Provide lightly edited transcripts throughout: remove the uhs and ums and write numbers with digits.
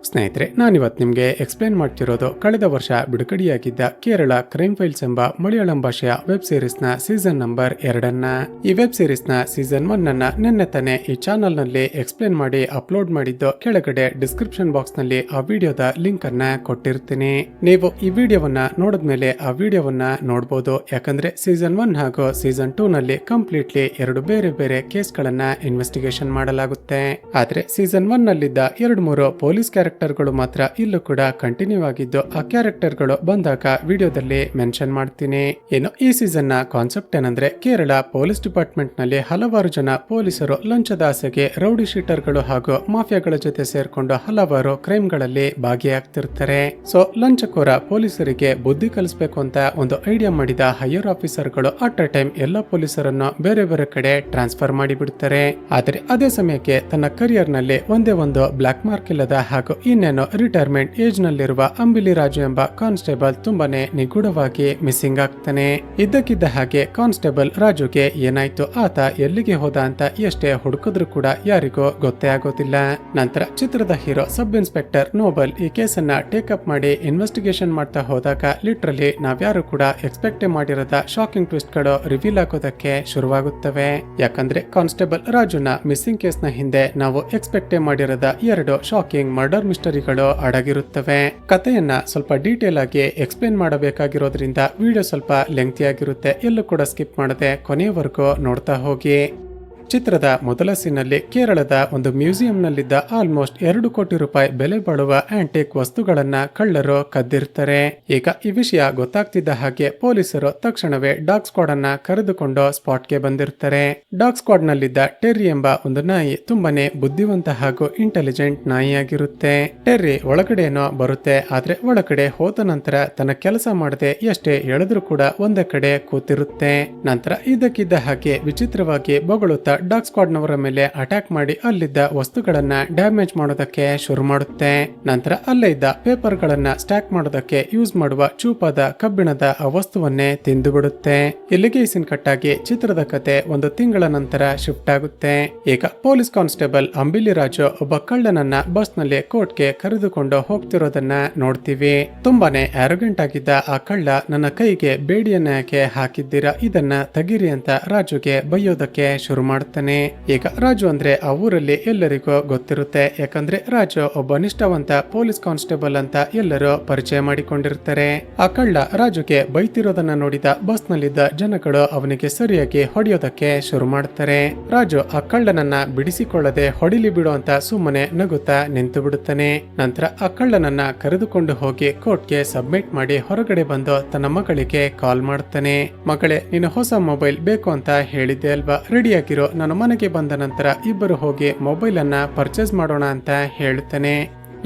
ಸ್ನೇಹಿತರೆ, ನಾನಿವತ್ತು ನಿಮಗೆ ಎಕ್ಸ್ಪ್ಲೇನ್ ಮಾಡ್ತಿರೋದು ಕಳೆದ ವರ್ಷ ಬಿಡುಗಡೆಯಾಗಿದ್ದ ಕೇರಳ ಕ್ರೈಮ್ ಫೈಲ್ಸ್ ಎಂಬ ಮಲಯಾಳಂ ಭಾಷೆಯ ವೆಬ್ ಸೀರೀಸ್ ನ ಸೀಸನ್ ನಂಬರ್ 2 ಈ ವೆಬ್ ಸೀರೀಸ್ ನ ಸೀಸನ್ 1 ಅನ್ನ ನಿನ್ನೆ ತಾನೆ ಈ ಚಾನಲ್ ನಲ್ಲಿ ಎಕ್ಸ್ಪ್ಲೇನ್ ಮಾಡಿ ಅಪ್ಲೋಡ್ ಮಾಡಿದ್ದು. ಕೆಳಗಡೆ ಡಿಸ್ಕ್ರಿಪ್ಷನ್ ಬಾಕ್ಸ್ ನಲ್ಲಿ ಆ ವಿಡಿಯೋದ ಲಿಂಕ್ ಅನ್ನ ಕೊಟ್ಟಿರ್ತೀನಿ. ನೀವು ಈ ವಿಡಿಯೋವನ್ನ ನೋಡಿದ್ಮೇಲೆ ಆ ವಿಡಿಯೋವನ್ನ ನೋಡಬಹುದು. ಯಾಕಂದ್ರೆ ಸೀಸನ್ 1 ಹಾಗೂ ಸೀಸನ್ 2 ನಲ್ಲಿ ಕಂಪ್ಲೀಟ್ಲಿ ಎರಡು ಬೇರೆ ಬೇರೆ ಕೇಸ್ ಗಳನ್ನ ಇನ್ವೆಸ್ಟಿಗೇಷನ್ ಮಾಡಲಾಗುತ್ತೆ. ಆದ್ರೆ ಸೀಸನ್ 1 ನಲ್ಲಿದ್ದ 2-3 ಪೊಲೀಸ್ ಕ್ಯಾರೆಕ್ಟರ್ಗಳು ಮಾತ್ರ ಇಲ್ಲೂ ಕೂಡ ಕಂಟಿನ್ಯೂ ಆಗಿದ್ದು, ಆ ಕ್ಯಾರೆಕ್ಟರ್ಗಳು ಬಂದಾಗ ವಿಡಿಯೋದಲ್ಲಿ ಮೆನ್ಷನ್ ಮಾಡ್ತೀನಿ. ಏನು ಈ ಸೀಸನ್ ನ ಕಾನ್ಸೆಪ್ಟ್ ಏನಂದ್ರೆ, ಕೇರಳ ಪೊಲೀಸ್ ಡಿಪಾರ್ಟ್ಮೆಂಟ್ ನಲ್ಲಿ ಹಲವಾರು ಜನ ಪೊಲೀಸರು ಲಂಚದ ಆಸೆಗೆ ರೌಡಿ ಶೀಟರ್ಗಳು ಹಾಗೂ ಮಾಫಿಯಾಗಳ ಜೊತೆ ಸೇರ್ಕೊಂಡು ಹಲವಾರು ಕ್ರೈಮ್ ಗಳಲ್ಲಿ ಭಾಗಿಯಾಗ್ತಿರ್ತಾರೆ. ಸೊ ಲಂಚಕೋರ ಪೊಲೀಸರಿಗೆ ಬುದ್ಧಿ ಕಲಿಸಬೇಕು ಅಂತ ಒಂದು ಐಡಿಯಾ ಮಾಡಿದ ಹೈಯರ್ ಆಫೀಸರ್ಗಳು ಅಟ್ ಅ ಟೈಮ್ ಎಲ್ಲ ಪೊಲೀಸರನ್ನು ಬೇರೆ ಬೇರೆ ಕಡೆ ಟ್ರಾನ್ಸ್ಫರ್ ಮಾಡಿಬಿಡ್ತಾರೆ. ಆದರೆ ಅದೇ ಸಮಯಕ್ಕೆ ತನ್ನ ಕರಿಯರ್ ನಲ್ಲಿ ಒಂದೇ ಒಂದು ಬ್ಲಾಕ್ ಮಾರ್ಕ್ ಇಲ್ಲದ ಹಾಗೂ ಇನ್ನೇನು ರಿಟೈರ್ಮೆಂಟ್ ಏಜ್ ನಲ್ಲಿರುವ ಅಂಬಿಲಿ ರಾಜು ಎಂಬ ಕಾನ್ಸ್ಟೇಬಲ್ ತುಂಬಾನೇ ನಿಗೂಢವಾಗಿ ಮಿಸ್ಸಿಂಗ್ ಆಗ್ತಾನೆ. ಇದ್ದಕ್ಕಿದ್ದ ಹಾಗೆ ಕಾನ್ಸ್ಟೇಬಲ್ ರಾಜುಗೆ ಏನಾಯ್ತು, ಆತ ಎಲ್ಲಿಗೆ ಹೋದ ಅಂತ ಎಷ್ಟೇ ಹುಡುಕಿದ್ರು ಕೂಡ ಯಾರಿಗೂ ಗೊತ್ತೇ ಆಗೋದಿಲ್ಲ. ನಂತರ ಚಿತ್ರದ ಹೀರೋ ಸಬ್ ಇನ್ಸ್ಪೆಕ್ಟರ್ ನೋಬಲ್ ಈ ಕೇಸನ್ನ ಟೇಕ್ ಅಪ್ ಮಾಡಿ ಇನ್ವೆಸ್ಟಿಗೇಷನ್ ಮಾಡ್ತಾ ಹೋದಾಗ ಲಿಟ್ರಲಿ ನಾವ್ಯಾರು ಕೂಡ ಎಕ್ಸ್ಪೆಕ್ಟ್ ಮಾಡಿರದ ಶಾಕಿಂಗ್ ಟ್ವಿಸ್ಟ್ ಗಳು ರಿವೀಲ್ ಆಗೋದಕ್ಕೆ ಶುರುವಾಗುತ್ತವೆ. ಯಾಕಂದ್ರೆ ಕಾನ್ಸ್ಟೇಬಲ್ ರಾಜುನ ಮಿಸ್ಸಿಂಗ್ ಕೇಸ್ ನ ಹಿಂದೆ ನಾವು ಎಕ್ಸ್ಪೆಕ್ಟ್ ಮಾಡಿರದ 2 ಶಾಕಿಂಗ್ ಮರ್ಡರ್ ಮಿಸ್ಟರಿಗಳು ಅಡಗಿರುತ್ತವೆ. ಕಥೆಯನ್ನ ಸ್ವಲ್ಪ ಡೀಟೇಲ್ ಆಗಿ ಎಕ್ಸ್ಪ್ಲೇನ್ ಮಾಡಬೇಕಾಗಿರೋದ್ರಿಂದ ವಿಡಿಯೋ ಸ್ವಲ್ಪ ಲೆಂಗ್ತಿ ಆಗಿರುತ್ತೆ. ಎಲ್ಲೂ ಕೂಡ ಸ್ಕಿಪ್ ಮಾಡದೆ ಕೊನೆಯವರೆಗೂ ನೋಡ್ತಾ ಹೋಗಿ. ಚಿತ್ರದ ಮೊದಲ ಸೀನಲ್ಲಿ ಕೇರಳದ ಒಂದು ಮ್ಯೂಸಿಯಂ ನಲ್ಲಿದ್ದ ಆಲ್ಮೋಸ್ಟ್ 2 ಕೋಟಿ ರೂಪಾಯಿ ಬೆಲೆ ಬಾಳುವ ಆಂಟಿಕ್ ವಸ್ತುಗಳನ್ನ ಕಳ್ಳರು ಕದ್ದಿರ್ತಾರೆ. ಈಗ ಈ ವಿಷಯ ಗೊತ್ತಾಗ್ತಿದ್ದ ಹಾಗೆ ಪೊಲೀಸರು ತಕ್ಷಣವೇ ಡಾಗ್ ಸ್ಕ್ವಾಡ್ ಅನ್ನ ಕರೆದುಕೊಂಡು ಸ್ಪಾಟ್ಗೆ ಬಂದಿರ್ತಾರೆ. ಡಾಗ್ ಸ್ಕ್ವಾಡ್ ನಲ್ಲಿದ್ದ ಟೆರ್ರಿ ಎಂಬ ಒಂದು ನಾಯಿ ತುಂಬಾನೇ ಬುದ್ಧಿವಂತ ಹಾಗೂ ಇಂಟೆಲಿಜೆಂಟ್ ನಾಯಿಯಾಗಿರುತ್ತೆ. ಟೆರ್ರಿ ಒಳಗಡೆ ಏನೋ ಬರುತ್ತೆ, ಆದ್ರೆ ಒಳಗಡೆ ಹೋದ ನಂತರ ತನ್ನ ಕೆಲಸ ಮಾಡದೆ ಎಷ್ಟೇ ಹೇಳಿದ್ರು ಕೂಡ ಒಂದೇ ಕಡೆ ಕೂತಿರುತ್ತೆ. ನಂತರ ಇದಕ್ಕಿದ್ದ ಹಾಗೆ ವಿಚಿತ್ರವಾಗಿ ಬೊಗಳುತ್ತಾ ಡಾಗ್ ಸ್ಕ್ವಾಡ್ ನವರ ಮೇಲೆ ಅಟ್ಯಾಕ್ ಮಾಡಿ ಅಲ್ಲಿದ್ದ ವಸ್ತುಗಳನ್ನ ಡ್ಯಾಮೇಜ್ ಮಾಡೋದಕ್ಕೆ ಶುರು ಮಾಡುತ್ತೆ. ನಂತರ ಅಲ್ಲೇ ಇದ್ದ ಪೇಪರ್ ಗಳನ್ನ ಸ್ಟ್ಯಾಕ್ ಮಾಡೋದಕ್ಕೆ ಯೂಸ್ ಮಾಡುವ ಚೂಪಾದ ಕಬ್ಬಿಣದ ಆ ವಸ್ತುವನ್ನೇ ತಿಂದು ಬಿಡುತ್ತೆ. ಇಲ್ಲಿಗೆ ಸೀನ್ ಕಟ್ ಆಗಿ ಚಿತ್ರದ ಕತೆ 1 ತಿಂಗಳ ನಂತರ ಶಿಫ್ಟ್ ಆಗುತ್ತೆ. ಈಗ ಪೊಲೀಸ್ ಕಾನ್ಸ್ಟೇಬಲ್ ಅಂಬಿಲಿ ರಾಜು ಒಬ್ಬ ಕಳ್ಳನನ್ನ ಬಸ್ ನಲ್ಲಿ ಕೋರ್ಟ್ಗೆ ಕರೆದುಕೊಂಡು ಹೋಗ್ತಿರೋದನ್ನ ನೋಡ್ತೀವಿ. ತುಂಬಾನೇ ಆರೋಗ್ಯಂಟ್ ಆಗಿದ್ದ ಆ ಕಳ್ಳ ನನ್ನ ಕೈಗೆ ಬೇಡಿಯನ್ನ ಯಾಕೆ ಹಾಕಿದ್ದೀರಾ, ಇದನ್ನ ತೆಗೀರಿ ಅಂತ ರಾಜುಗೆ ಬೈಯೋದಕ್ಕೆ ಶುರು ಮಾಡ್ತಾನೆ. ಈಗ ರಾಜು ಅಂದ್ರೆ ಆ ಊರಲ್ಲಿ ಎಲ್ಲರಿಗೂ ಗೊತ್ತಿರುತ್ತೆ. ಯಾಕಂದ್ರೆ ರಾಜು ಒಬ್ಬ ನಿಷ್ಠಾವಂತ ಪೊಲೀಸ್ ಕಾನ್ಸ್ಟೇಬಲ್ ಅಂತ ಎಲ್ಲರೂ ಪರಿಚಯ ಮಾಡಿಕೊಂಡಿರ್ತಾರೆ. ಆ ಕಳ್ಳ ರಾಜುಗೆ ಬೈತಿರೋದನ್ನ ನೋಡಿದ ಬಸ್ ನಲ್ಲಿದ್ದ ಜನಗಳು ಅವನಿಗೆ ಸರಿಯಾಗಿ ಹೊಡೆಯೋದಕ್ಕೆ ಶುರು ಮಾಡ್ತಾರೆ. ರಾಜು ಆ ಕಳ್ಳನನ್ನ ಬಿಡಿಸಿಕೊಳ್ಳದೆ ಹೊಡಿಲಿ ಬಿಡು ಅಂತ ಸುಮ್ಮನೆ ನಗುತ್ತಾ ನಿಂತು ಬಿಡುತ್ತಾನೆ. ನಂತರ ಆ ಕಳ್ಳನನ್ನ ಕರೆದುಕೊಂಡು ಹೋಗಿ ಕೋರ್ಟ್ಗೆ ಸಬ್ಮಿಟ್ ಮಾಡಿ ಹೊರಗಡೆ ಬಂದು ತನ್ನ ಮಗಳಿಗೆ ಕಾಲ್ ಮಾಡ್ತಾನೆ. ಮಗಳೇ, ನೀನು ಹೊಸ ಮೊಬೈಲ್ ಬೇಕು ಅಂತ ಹೇಳಿದ್ದೆ ಅಲ್ವಾ, ರೆಡಿಯಾಗಿರೋ, ನಾನು ಮನೆಗೆ ಬಂದ ನಂತರ ಇಬ್ಬರು ಹೋಗಿ ಮೊಬೈಲ್ ಅನ್ನ ಪರ್ಚೇಸ್ ಮಾಡೋಣ ಅಂತ ಹೇಳ್ತಾನೆ.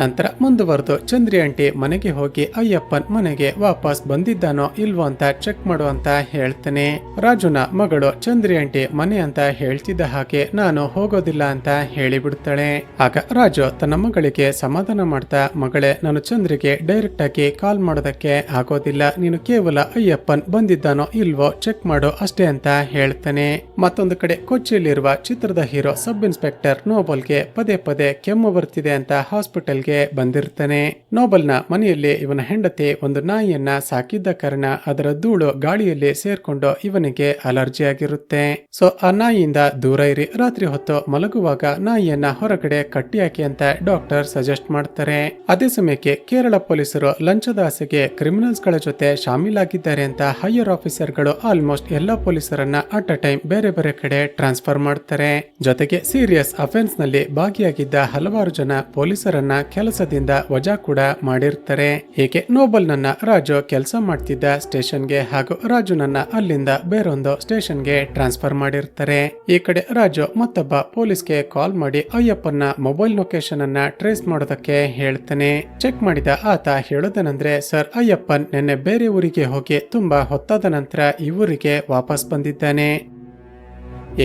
ನಂತರ ಮುಂದುವರೆದು ಚಂದ್ರಿ ಆಂಟಿ ಮನೆಗೆ ಹೋಗಿ ಅಯ್ಯಪ್ಪನ್ ಮನೆಗೆ ವಾಪಸ್ ಬಂದಿದ್ದಾನೋ ಇಲ್ವೋ ಅಂತ ಚೆಕ್ ಮಾಡು ಅಂತ ಹೇಳ್ತಾನೆ. ರಾಜುನ ಮಗಳು ಚಂದ್ರಿ ಆಂಟಿ ಮನೆ ಅಂತ ಹೇಳ್ತಿದ್ದ ಹಾಗೆ ನಾನು ಹೋಗೋದಿಲ್ಲ ಅಂತ ಹೇಳಿಬಿಡ್ತಾಳೆ. ಆಗ ರಾಜು ತನ್ನ ಮಗಳಿಗೆ ಸಮಾಧಾನ ಮಾಡ್ತಾ, ಮಗಳೇ, ನಾನು ಚಂದ್ರಿಗೆ ಡೈರೆಕ್ಟ್ ಆಗಿ ಕಾಲ್ ಮಾಡೋದಕ್ಕೆ ಆಗೋದಿಲ್ಲ, ನೀನು ಕೇವಲ ಅಯ್ಯಪ್ಪನ್ ಬಂದಿದ್ದಾನೋ ಇಲ್ವೋ ಚೆಕ್ ಮಾಡು ಅಷ್ಟೇ ಅಂತ ಹೇಳ್ತಾನೆ. ಮತ್ತೊಂದು ಕಡೆ ಕೊಚ್ಚಿಯಲ್ಲಿರುವ ಚಿತ್ರದ ಹೀರೋ ಸಬ್ ಇನ್ಸ್ಪೆಕ್ಟರ್ ನೋಬಲ್ಗೆ ಪದೇ ಪದೇ ಕೆಮ್ಮು ಬರ್ತಿದೆ ಅಂತ ಹಾಸ್ಪಿಟಲ್ ಬಂದಿರ್ತಾನೆ. ನೋಬಲ್ನ ಮನೆಯಲ್ಲಿ ಇವನ ಹೆಂಡತಿ ಒಂದು ನಾಯಿಯನ್ನ ಸಾಕಿದ್ದ ಕಾರಣ ಅದರ ಧೂಳು ಗಾಳಿಯಲ್ಲಿ ಸೇರ್ಕೊಂಡು ಇವನಿಗೆ ಅಲರ್ಜಿ ಆಗಿರುತ್ತೆ. ಸೊ ಆ ನಾಯಿಯಿಂದ ದೂರ ಇರಿ, ರಾತ್ರಿ ಹೊತ್ತು ಮಲಗುವಾಗ ನಾಯಿಯನ್ನ ಹೊರಗಡೆ ಕಟ್ಟಿ ಹಾಕಿ ಅಂತ ಡಾಕ್ಟರ್ ಸಜೆಸ್ಟ್ ಮಾಡ್ತಾರೆ. ಅದೇ ಸಮಯಕ್ಕೆ ಕೇರಳ ಪೊಲೀಸರು ಲಂಚದ ಆಸೆಗೆ ಕ್ರಿಮಿನಲ್ಸ್ ಗಳ ಜೊತೆ ಶಾಮೀಲಾಗಿದ್ದಾರೆ ಅಂತ ಹೈಯರ್ ಆಫೀಸರ್ ಗಳು ಆಲ್ಮೋಸ್ಟ್ ಎಲ್ಲಾ ಪೊಲೀಸರನ್ನ ಅಟ್ ಅ ಟೈಮ್ ಬೇರೆ ಬೇರೆ ಕಡೆ ಟ್ರಾನ್ಸ್ಫರ್ ಮಾಡ್ತಾರೆ. ಜೊತೆಗೆ ಸೀರಿಯಸ್ ಅಫೆನ್ಸ್ ನಲ್ಲಿ ಭಾಗಿಯಾಗಿದ್ದ ಹಲವಾರು ಜನ ಪೊಲೀಸರನ್ನ ಕೆಲಸದಿಂದ ವಜಾ ಕೂಡ ಮಾಡಿರ್ತಾರೆ. ಹೀಗೆ ನೋಬಲ್ ನನ್ನ ರಾಜು ಕೆಲಸ ಮಾಡ್ತಿದ್ದ ಸ್ಟೇಷನ್ಗೆ ಹಾಗೂ ರಾಜು ನನ್ನ ಅಲ್ಲಿಂದ ಬೇರೊಂದು ಸ್ಟೇಷನ್ಗೆ ಟ್ರಾನ್ಸ್ಫರ್ ಮಾಡಿರ್ತಾರೆ. ಈ ಕಡೆ ರಾಜು ಮತ್ತೊಬ್ಬ ಪೊಲೀಸ್ಗೆ ಕಾಲ್ ಮಾಡಿ ಅಯ್ಯಪ್ಪನ ಮೊಬೈಲ್ ಲೊಕೇಶನ್ ಅನ್ನ ಟ್ರೇಸ್ ಮಾಡೋದಕ್ಕೆ ಹೇಳ್ತಾನೆ. ಚೆಕ್ ಮಾಡಿದ ಆತ ಹೇಳೋದೇನಂದ್ರೆ, ಸರ್, ಅಯ್ಯಪ್ಪನ್ ನಿನ್ನೆ ಬೇರೆ ಊರಿಗೆ ಹೋಗಿ ತುಂಬಾ ಹೊತ್ತಾದ ನಂತರ ಈ ಊರಿಗೆ ವಾಪಸ್ ಬಂದಿದ್ದಾನೆ.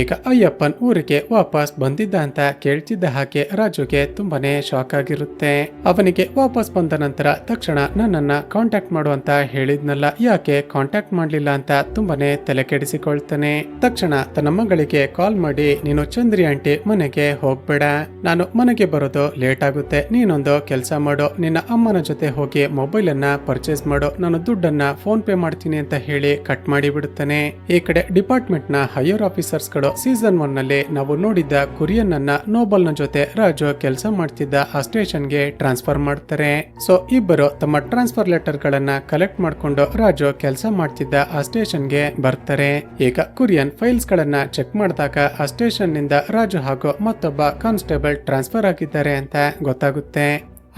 ಈಗ ಅಯ್ಯಪ್ಪನ್ ಊರಿಗೆ ವಾಪಸ್ ಬಂದಿದ್ದ ಅಂತ ಕೇಳ್ತಿದ್ದ ಹಾಗೆ ರಾಜುಗೆ ತುಂಬಾನೇ ಶಾಕ್ ಆಗಿರುತ್ತೆ. ಅವನಿಗೆ ವಾಪಸ್ ಬಂದ ನಂತರ ತಕ್ಷಣ ನನ್ನನ್ನ ಕಾಂಟ್ಯಾಕ್ಟ್ ಮಾಡು ಅಂತ ಹೇಳಿದ್ನಲ್ಲ, ಯಾಕೆ ಕಾಂಟ್ಯಾಕ್ಟ್ ಮಾಡ್ಲಿಲ್ಲ ಅಂತ ತುಂಬಾನೇ ತಲೆ ಕೆಡಿಸಿಕೊಳ್ತಾನೆ. ತಕ್ಷಣ ತನ್ನ ಮಗಳಿಗೆ ಕಾಲ್ ಮಾಡಿ, ನೀನು ಚಂದ್ರಿ ಆಂಟಿ ಮನೆಗೆ ಹೋಗ್ಬೇಡ, ನಾನು ಮನೆಗೆ ಬರೋದು ಲೇಟ್ ಆಗುತ್ತೆ, ನೀನೊಂದು ಕೆಲಸ ಮಾಡು, ನಿನ್ನ ಅಮ್ಮನ ಜೊತೆ ಹೋಗಿ ಮೊಬೈಲ್ ಅನ್ನ ಪರ್ಚೇಸ್ ಮಾಡು, ನಾನು ದುಡ್ಡನ್ನ ಫೋನ್ ಪೇ ಮಾಡ್ತೀನಿ ಅಂತ ಹೇಳಿ ಕಟ್ ಮಾಡಿ ಬಿಡುತ್ತಾನೆ. ಈ ಕಡೆ ಡಿಪಾರ್ಟ್ಮೆಂಟ್ ನ ಹೈಯರ್ ಆಫೀಸರ್ಸ್ ಗಳು ಸೀಸನ್ 1 ನಲ್ಲಿ ನಾವು ನೋಡಿದ್ದ ಕುರಿಯನ್ ಅನ್ನ ನೋಬಲ್ ನ ಜೊತೆ ರಾಜು ಕೆಲಸ ಮಾಡ್ತಿದ್ದ ಆ ಸ್ಟೇಷನ್ ಗೆ ಟ್ರಾನ್ಸ್ಫರ್ ಮಾಡ್ತಾರೆ. ಸೊ ಇಬ್ಬರು ತಮ್ಮ ಟ್ರಾನ್ಸ್ಫರ್ ಲೆಟರ್ ಗಳನ್ನ ಕಲೆಕ್ಟ್ ಮಾಡ್ಕೊಂಡು ರಾಜು ಕೆಲಸ ಮಾಡ್ತಿದ್ದ ಆ ಸ್ಟೇಷನ್ ಗೆ ಬರ್ತಾರೆ. ಈಗ ಕುರಿಯನ್ ಫೈಲ್ಸ್ ಗಳನ್ನ ಚೆಕ್ ಮಾಡಿದಾಗ ಆ ಸ್ಟೇಷನ್ ನಿಂದ ರಾಜು ಹಾಗೂ ಮತ್ತೊಬ್ಬ ಕಾನ್ಸ್ಟೇಬಲ್ ಟ್ರಾನ್ಸ್ಫರ್ ಆಗಿದ್ದಾರೆ ಅಂತ ಗೊತ್ತಾಗುತ್ತೆ.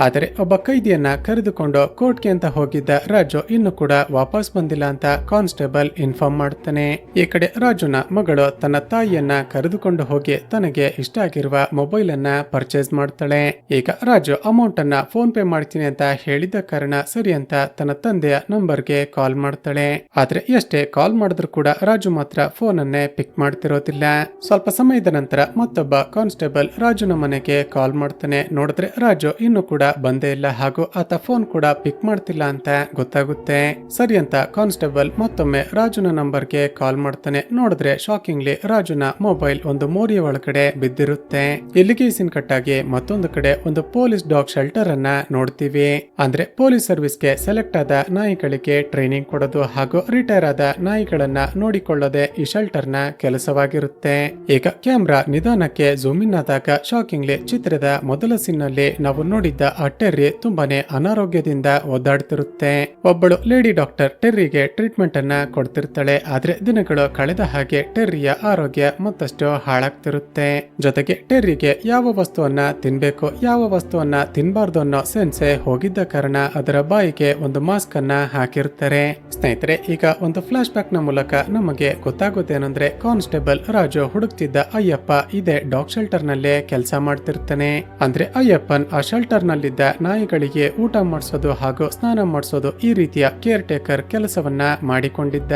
ಆದರೆ ಒಬ್ಬ ಕೈದಿಯನ್ನ ಕರೆದುಕೊಂಡು ಕೋರ್ಟ್ಗೆ ಅಂತ ಹೋಗಿದ್ದ ರಾಜು ಇನ್ನು ಕೂಡ ವಾಪಸ್ ಬಂದಿಲ್ಲ ಅಂತ ಕಾನ್ಸ್ಟೇಬಲ್ ಇನ್ಫಾರ್ಮ್ ಮಾಡ್ತಾನೆ. ಈ ಕಡೆ ರಾಜುನ ಮಗಳು ತನ್ನ ತಾಯಿಯನ್ನ ಕರೆದುಕೊಂಡು ಹೋಗಿ ತನಗೆ ಇಷ್ಟ ಆಗಿರುವ ಮೊಬೈಲ್ ಅನ್ನ ಪರ್ಚೇಸ್ ಮಾಡ್ತಾಳೆ. ಈಗ ರಾಜು ಅಮೌಂಟ್ ಅನ್ನ ಫೋನ್ ಪೇ ಮಾಡ್ತೀನಿ ಅಂತ ಹೇಳಿದ ಕಾರಣ ಸರಿ ಅಂತ ತನ್ನ ತಂದೆಯ ನಂಬರ್ಗೆ ಕಾಲ್ ಮಾಡ್ತಾಳೆ. ಆದ್ರೆ ಎಷ್ಟೇ ಕಾಲ್ ಮಾಡಿದ್ರು ಕೂಡ ರಾಜು ಮಾತ್ರ ಫೋನ್ ಅನ್ನೇ ಪಿಕ್ ಮಾಡ್ತಿರೋದಿಲ್ಲ. ಸ್ವಲ್ಪ ಸಮಯದ ನಂತರ ಮತ್ತೊಬ್ಬ ಕಾನ್ಸ್ಟೇಬಲ್ ರಾಜುನ ಮನೆಗೆ ಕಾಲ್ ಮಾಡ್ತಾನೆ. ನೋಡಿದ್ರೆ ರಾಜು ಇನ್ನು ಕೂಡ ಬಂದೇ ಇಲ್ಲ ಹಾಗೂ ಆತ ಫೋನ್ ಕೂಡ ಪಿಕ್ ಮಾಡ್ತಿಲ್ಲ ಅಂತ ಗೊತ್ತಾಗುತ್ತೆ. ಸರಿ ಅಂತ ಕಾನ್ಸ್ಟೇಬಲ್ ಮತ್ತೊಮ್ಮೆ ರಾಜುನ ನಂಬರ್ಗೆ ಕಾಲ್ ಮಾಡ್ತಾನೆ. ನೋಡಿದ್ರೆ ಶಾಕಿಂಗ್ಲಿ ರಾಜುನ ಮೊಬೈಲ್ ಒಂದು ಮೋರಿಯ ಒಳಗಡೆ ಬಿದ್ದಿರುತ್ತೆ. ಇಲ್ಲಿಗೆ ಸೀನ್ ಕಟ್ಟಾಗಿ ಮತ್ತೊಂದು ಕಡೆ ಒಂದು ಪೊಲೀಸ್ ಡಾಗ್ ಶೆಲ್ಟರ್ ಅನ್ನ ನೋಡ್ತೀವಿ. ಅಂದ್ರೆ ಪೊಲೀಸ್ ಸರ್ವಿಸ್ಗೆ ಸೆಲೆಕ್ಟ್ ಆದ ನಾಯಿಗಳಿಗೆ ಟ್ರೈನಿಂಗ್ ಕೊಡೋದು ಹಾಗೂ ರಿಟೈರ್ ಆದ ನಾಯಿಗಳನ್ನ ನೋಡಿಕೊಳ್ಳೋದೆ ಈ ಶೆಲ್ಟರ್ ನ ಕೆಲಸವಾಗಿರುತ್ತೆ. ಈಗ ಕ್ಯಾಮ್ರಾ ನಿಧಾನಕ್ಕೆ ಜೂಮ್ ಇನ್ ಆದಾಗ ಶಾಕಿಂಗ್ಲಿ ಚಿತ್ರದ ಮೊದಲ ಸೀನ್ ನಲ್ಲಿ ನಾವು ನೋಡಿದ್ದ ಆ ಟೆರ್ರಿ ತುಂಬಾನೇ ಅನಾರೋಗ್ಯದಿಂದ ಒದ್ದಾಡ್ತಿರುತ್ತೆ. ಒಬ್ಬಳು ಲೇಡಿ ಡಾಕ್ಟರ್ ಟೆರ್ರಿಗೆ ಟ್ರೀಟ್ಮೆಂಟ್ ಅನ್ನ ಕೊಡ್ತಿರ್ತಾಳೆ. ಆದ್ರೆ ದಿನಗಳು ಕಳೆದ ಹಾಗೆ ಟೆರ್ರಿಯ ಆರೋಗ್ಯ ಮತ್ತಷ್ಟು ಹಾಳಾಗ್ತಿರುತ್ತೆ. ಜೊತೆಗೆ ಟೆರ್ರಿಗೆ ಯಾವ ವಸ್ತುವನ್ನ ತಿನ್ಬೇಕು ಯಾವ ವಸ್ತುವನ್ನ ತಿನ್ಬಾರ್ದು ಅನ್ನೋ ಸೆನ್ಸೆ ಹೋಗಿದ್ದ ಕಾರಣ ಅದರ ಬಾಯಿಗೆ ಒಂದು ಮಾಸ್ಕ್ ಅನ್ನ ಹಾಕಿರ್ತಾರೆ. ಸ್ನೇಹಿತರೆ, ಈಗ ಒಂದು ಫ್ಲಾಶ್ ಬ್ಯಾಕ್ ನ ಮೂಲಕ ನಮಗೆ ಗೊತ್ತಾಗೋದೇನಂದ್ರೆ ಕಾನ್ಸ್ಟೇಬಲ್ ರಾಜು ಹುಡುಕ್ತಿದ್ದ ಅಯ್ಯಪ್ಪ ಇದೇ ಡಾಗ್ ಶೆಲ್ಟರ್ ನಲ್ಲೇ ಕೆಲಸ ಮಾಡ್ತಿರ್ತಾನೆ. ಅಂದ್ರೆ ಅಯ್ಯಪ್ಪನ್ ಆ ಶೆಲ್ಟರ್ ನಲ್ಲಿ ನಾಯಿಗಳಿಗೆ ಊಟ ಮಾಡಿಸೋದು ಹಾಗೂ ಸ್ನಾನ ಮಾಡಿಸೋದು ಈ ರೀತಿಯ ಕೇರ್ ಟೇಕರ್ ಕೆಲಸವನ್ನ ಮಾಡಿಕೊಂಡಿದ್ದ.